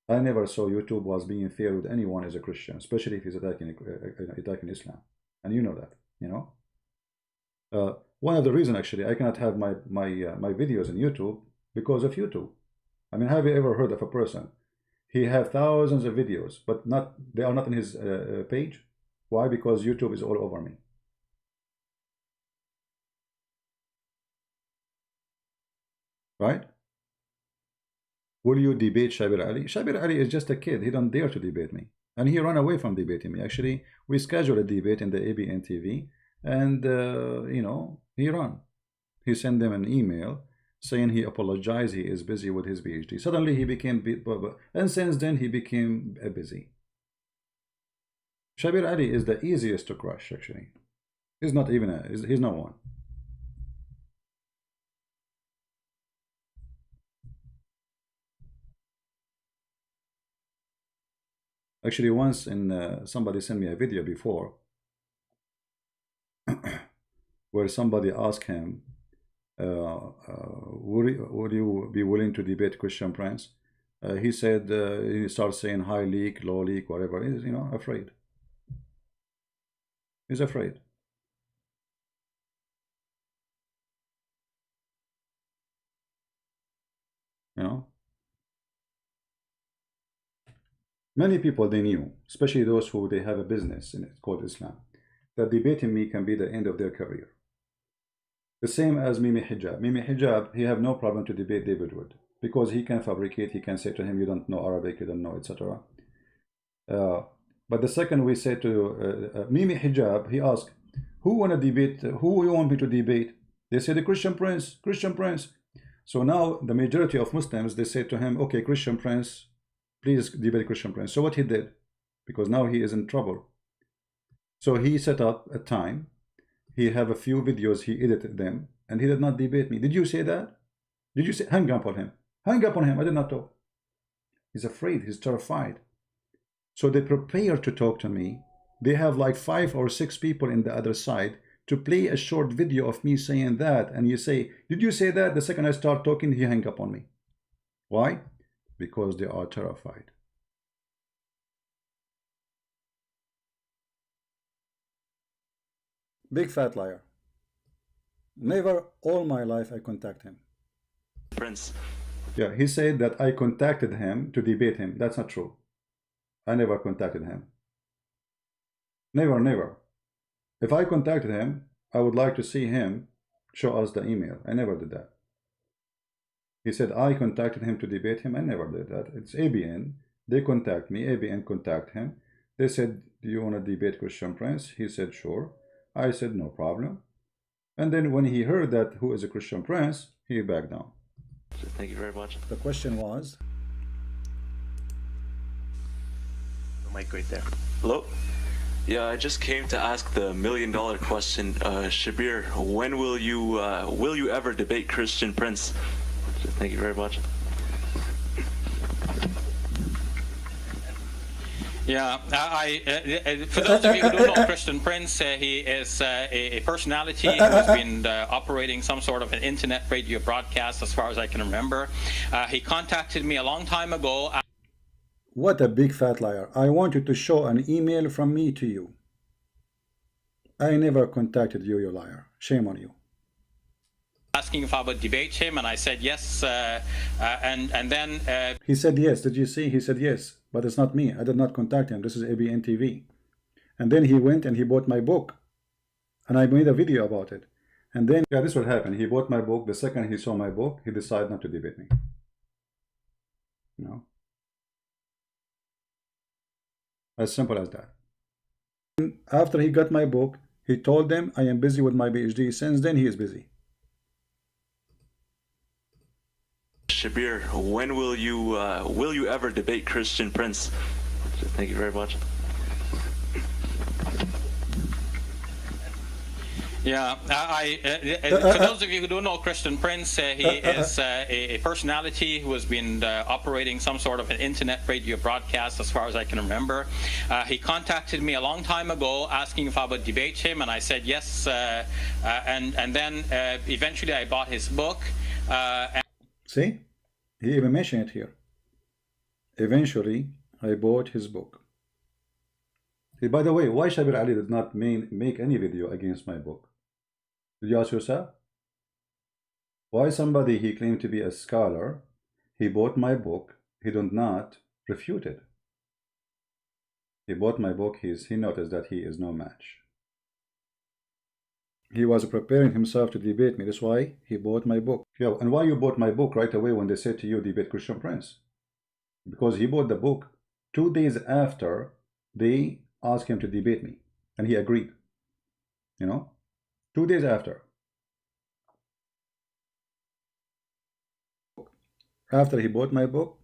I never saw YouTube was being fair with anyone as a Christian, especially if he's attacking Islam, and you know that, you know. One of the reasons actually I cannot have my videos on YouTube because of YouTube. I mean, have you ever heard of a person? He have thousands of videos, but they are not in his page. Why? Because YouTube is all over me. Right? Will you debate Shabir Ali? Shabir Ali is just a kid. He don't dare to debate me. And he ran away from debating me. Actually, we scheduled a debate in the ABN TV, and, you know, he ran. He sent them an email saying he apologized, he is busy with his PhD. Suddenly he became, and since then he became busy. Shabir Ali is the easiest to crush, actually. He's not even he's no one. Actually, once somebody sent me a video before where somebody asked him, would you be willing to debate Christian Prince? He said, he starts saying high leak, low leak, whatever. He's, you know, afraid. He's afraid. You know? Many people they knew, especially those who they have a business in it called Islam, that debating me can be the end of their career. The same as Mimi Hijab. Mimi Hijab, he have no problem to debate David Wood because he can fabricate. He can say to him, you don't know Arabic, you don't know, etc. But the second we say to Mimi Hijab, he asked, who want to debate? Who you want me to debate? They say the Christian Prince, Christian Prince. So now the majority of Muslims, they say to him, okay, Christian Prince, please debate Christian Prince. So what he did, because now he is in trouble. So he set up a time. He have a few videos, he edited them, and he did not debate me. Did you say that? Did you say, hang up on him? Hang up on him. I did not talk. He's afraid. He's terrified. So they prepare to talk to me. They have like 5 or 6 people in the other side to play a short video of me saying that. And you say, did you say that? The second I start talking, he hang up on me. Why? Because they are terrified. Big fat liar. Never all my life I contact him. Prince. Yeah, he said that I contacted him to debate him. That's not true. I never contacted him. Never, never. If I contacted him, I would like to see him show us the email. I never did that. He said I contacted him to debate him. I never did that. It's ABN. They contact me. ABN contact him. They said, do you want to debate Christian Prince? He said, sure. I said, no problem. And then when he heard that who is a Christian Prince, he backed down. Thank you very much. The question was? The mic right there. Hello? Yeah, I just came to ask the $1 million question. Shabir, when will you ever debate Christian Prince? Thank you very much. Yeah, for those of you who don't know Christian Prince, he is a personality who has been operating some sort of an internet radio broadcast as far as I can remember. He contacted me a long time ago. What a big fat liar. I want you to show an email from me to you. I never contacted you, you liar. Shame on you. Asking if I would debate him, and I said yes, and then... He said yes. Did you see? He said yes. But it's not me. I did not contact him. This is ABN TV. And then he went and he bought my book. And I made a video about it. And then, yeah, this is what happened. He bought my book. The second he saw my book, he decided not to debate me. No. As simple as that. And after he got my book, he told them, I am busy with my PhD. Since then, he is busy. Shabir, when will you ever debate Christian Prince? Thank you very much. Yeah, for those of you who don't know Christian Prince, he is a personality who has been operating some sort of an internet radio broadcast as far as I can remember. He contacted me a long time ago asking if I would debate him, and I said yes, and then eventually I bought his book. See, he even mentioned it here. Eventually, I bought his book. Hey, by the way, why Shabir Ali did not make any video against my book? Did you ask yourself? Why somebody he claimed to be a scholar, he bought my book, he did not refute it. He bought my book, he noticed that he is no match. He was preparing himself to debate me, that's why he bought my book. Yeah, and why you bought my book right away when they said to you, debate Christian Prince? Because he bought the book 2 days after they asked him to debate me, and he agreed. You know, 2 days after. After he bought my book,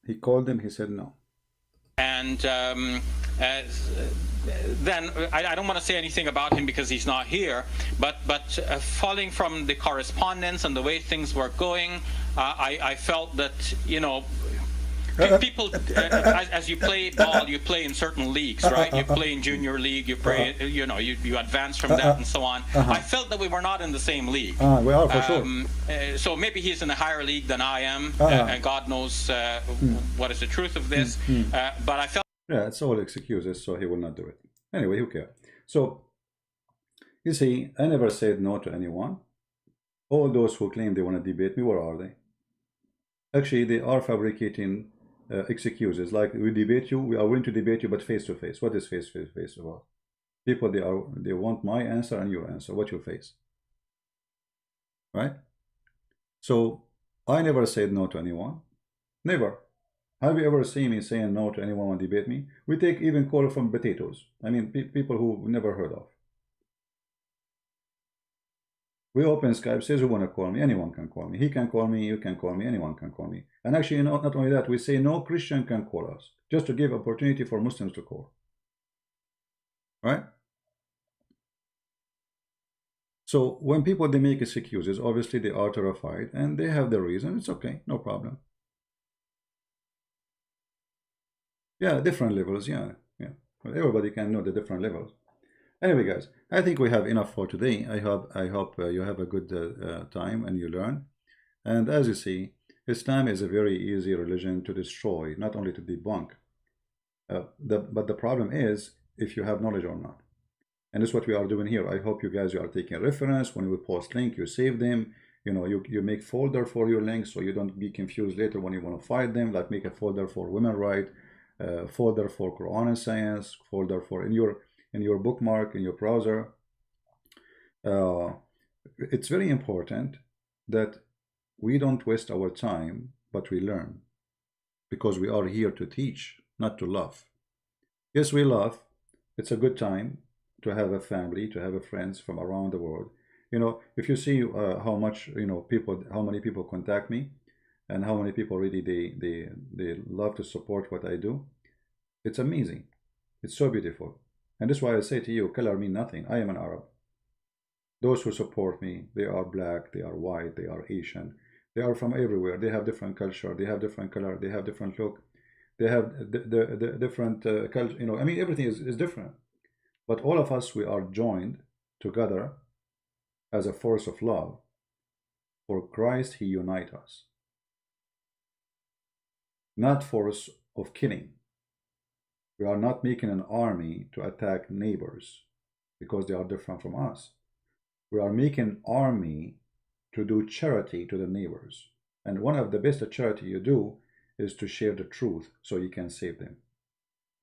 he called him, he said no. And then I don't want to say anything about him because he's not here, but following from the correspondence and the way things were going, I felt that, you know, people, as you play ball, you play in certain leagues, right? You play in junior league, you play, you know, you advance from that and so on. I felt that we were not in the same league. We are for sure. So maybe he's in a higher league than I am, and God knows what is the truth of this. But I felt. Yeah, it's all excuses, so he will not do it. Anyway, who cares? So, you see, I never said no to anyone. All those who claim they want to debate me, where are they? Actually, they are fabricating excuses, like we debate you, we are willing to debate you, but face to face. What is face to face about? People, they want my answer and your answer. What's your face? Right? So I never said no to anyone. Never. Have you ever seen me saying no to anyone who debate me? We take even call from potatoes. I mean, people who never heard of. We open Skype, says who want to call me, anyone can call me. He can call me, you can call me, anyone can call me. And actually, not only that, we say no Christian can call us, just to give opportunity for Muslims to call. Right? So when people, they make excuses, obviously they are terrified and they have their reason. It's okay, no problem. Yeah, different levels, yeah. Well, everybody can know the different levels. Anyway, guys, I think we have enough for today. I hope you have a good time and you learn. And as you see, Islam is a very easy religion to destroy, not only to debunk. But the problem is if you have knowledge or not. And that's what we are doing here. I hope you guys are taking reference. When we post link, you save them. You know, you make folder for your links so you don't be confused later when you want to fight them. Like make a folder for women right, folder for Quran and science, folder for in your bookmark in your browser. It's very important that we don't waste our time, but we learn, because we are here to teach, not to laugh. Yes, we laugh. It's a good time to have a family, to have a friends from around the world. You know, if you see how much, you know, how many people contact me, and how many people really they love to support what I do, it's amazing. It's so beautiful. And that's why I say to you, color mean nothing. I am an Arab. Those who support me, they are black, they are white, they are Asian. They are from everywhere. They have different culture, they have different color, they have different look. They have the different culture, you know, I mean, everything is different. But all of us, we are joined together as a force of love. For Christ, He unites us. Not force of killing. We are not making an army to attack neighbors because they are different from us. We are making an army to do charity to the neighbors. And one of the best charity you do is to share the truth so you can save them.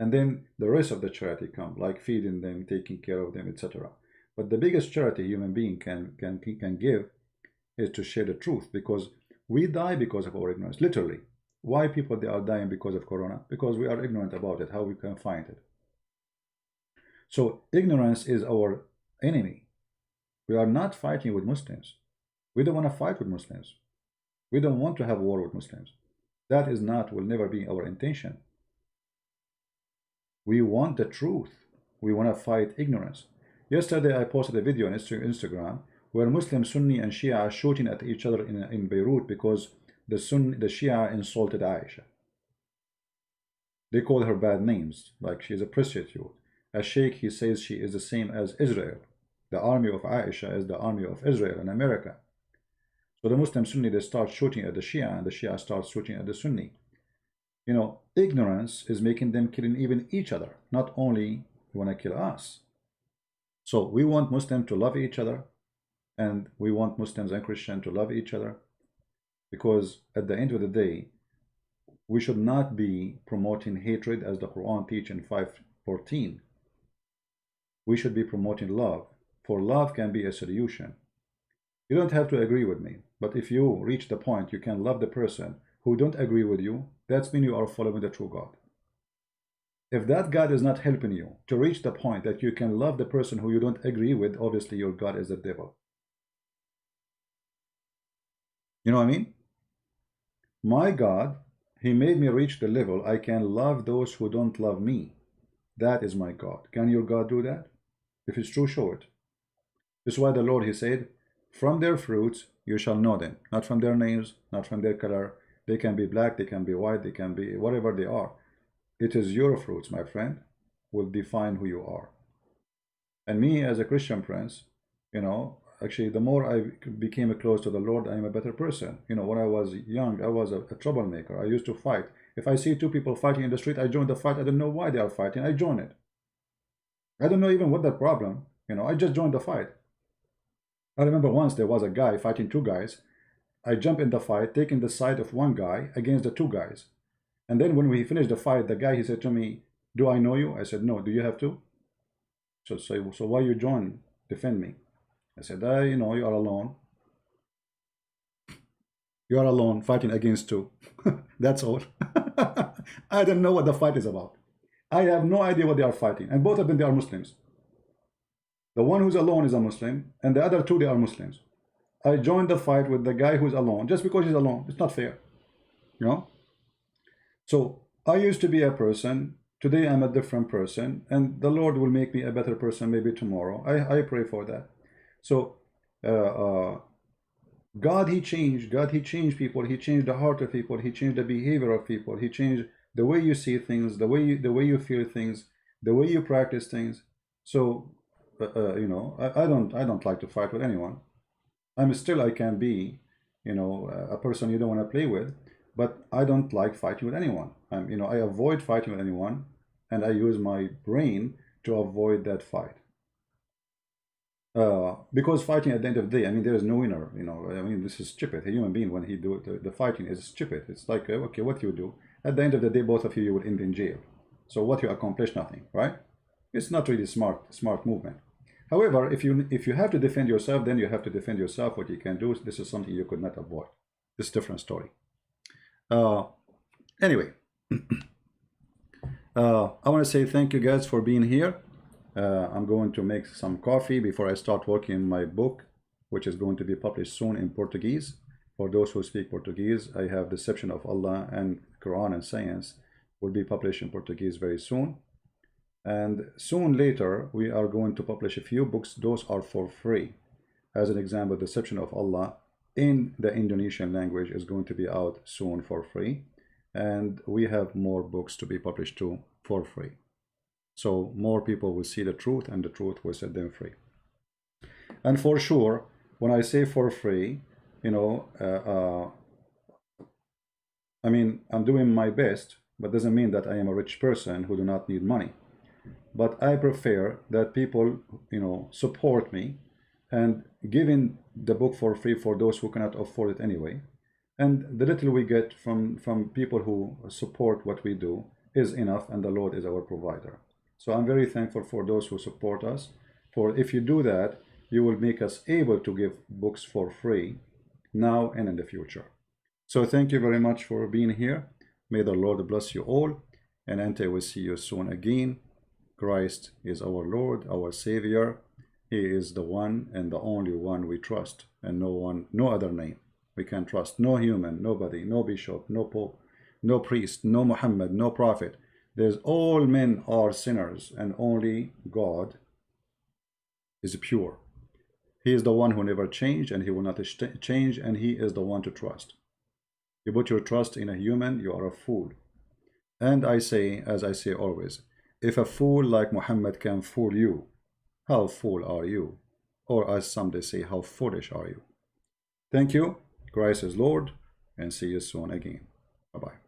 And then the rest of the charity come, like feeding them, taking care of them, etc. But the biggest charity a human being can give is to share the truth, because we die because of our ignorance, literally. Why people they are dying because of Corona? Because we are ignorant about it, how we can find it. So ignorance is our enemy. We are not fighting with Muslims. We don't want to fight with Muslims. We don't want to have war with Muslims. That is not, will never be our intention. We want the truth. We want to fight ignorance. Yesterday I posted a video on Instagram where Muslim Sunni and Shia are shooting at each other in Beirut because the Shia insulted Aisha. They call her bad names, like she is a prostitute. A sheikh, he says she is the same as Israel. The army of Aisha is the army of Israel and America. So the Muslim Sunni, they start shooting at the Shia, and the Shia starts shooting at the Sunni. You know, ignorance is making them killing even each other, not only want to kill us. So we want Muslims to love each other, and we want Muslims and Christians to love each other, because at the end of the day, we should not be promoting hatred as the Quran teaches in 5:14. We should be promoting love, for love can be a solution. You don't have to agree with me, but if you reach the point you can love the person who don't agree with you, that's mean you are following the true God. If that God is not helping you to reach the point that you can love the person who you don't agree with, obviously your God is the devil. You know what I mean? My God, he made me reach the level I can love those who don't love me. That is my God. Can your God do that? If it's true, show it. This is why the Lord, he said, from their fruits you shall know them. Not from their names, not from their color. They can be black, they can be white, they can be whatever they are. It is your fruits, my friend, will define who you are. And me as a Christian prince, you know, actually the more I became close to the Lord, I am a better person. You know, when I was young, I was a troublemaker. I used to fight. If I see two people fighting in the street, I join the fight. I don't know why they are fighting. I join it. I don't know even what the problem. You know, I just joined the fight. I remember once there was a guy fighting two guys. I jumped in the fight, taking the side of one guy against the two guys. And then when we finished the fight, the guy, he said to me, do I know you? I said, no. Do you have to? So why you join, defend me? I said, you know, you are alone. You are alone fighting against two. That's all. I don't know what the fight is about. I have no idea what they are fighting. And both of them, they are Muslims. The one who's alone is a Muslim, and the other two, they are Muslims. I joined the fight with the guy who's alone, just because he's alone. It's not fair. You know? So I used to be a person. Today I'm a different person, and the Lord will make me a better person maybe tomorrow. I pray for that. So God, he changed. God, he changed people. He changed the heart of people. He changed the behavior of people. He changed the way you see things, the way you feel things, the way you practice things. So you know, I don't like to fight with anyone. I can be, you know, a person you don't want to play with, but I don't like fighting with anyone. You know, I avoid fighting with anyone, and I use my brain to avoid that fight. Because fighting at the end of the day, I mean, there is no winner. You know, I mean, this is stupid. A human being, when he do the fighting, is stupid. It's like, okay, what you do at the end of the day, both of you will end in jail. So what you accomplish, nothing, right? It's not really smart movement. However, if you have to defend yourself, then you have to defend yourself. What you can do, this is something you could not avoid. This is a different story. Anyway, I want to say thank you guys for being here. I'm going to make some coffee before I start working on my book, which is going to be published soon in Portuguese. For those who speak Portuguese, I have Deception of Allah and Quran and Science will be published in Portuguese very soon. And soon later, we are going to publish a few books. Those are for free. As an example, Deception of Allah in the Indonesian language is going to be out soon for free. And we have more books to be published too for free. So more people will see the truth, and the truth will set them free. And for sure, when I say for free, you know, I mean, I'm doing my best, but doesn't mean that I am a rich person who do not need money. But I prefer that people, you know, support me and giving the book for free for those who cannot afford it anyway. And the little we get from people who support what we do is enough, and the Lord is our provider. So I'm very thankful for those who support us. For if you do that, you will make us able to give books for free now and in the future. So thank you very much for being here. May the Lord bless you all, and until we see you soon again. Christ is our Lord, our Savior. He is the one and the only one we trust, and no other name we can trust. No human, nobody, no bishop, no pope, no priest, no Muhammad, no prophet. There's all men are sinners, and only God is pure. He is the one who never changed, and he will not change, and he is the one to trust. You put your trust in a human, you are a fool. And I say, as I say always, if a fool like Muhammad can fool you, how fool are you? Or as some they say, how foolish are you? Thank you. Christ is Lord, and see you soon again. Bye-bye.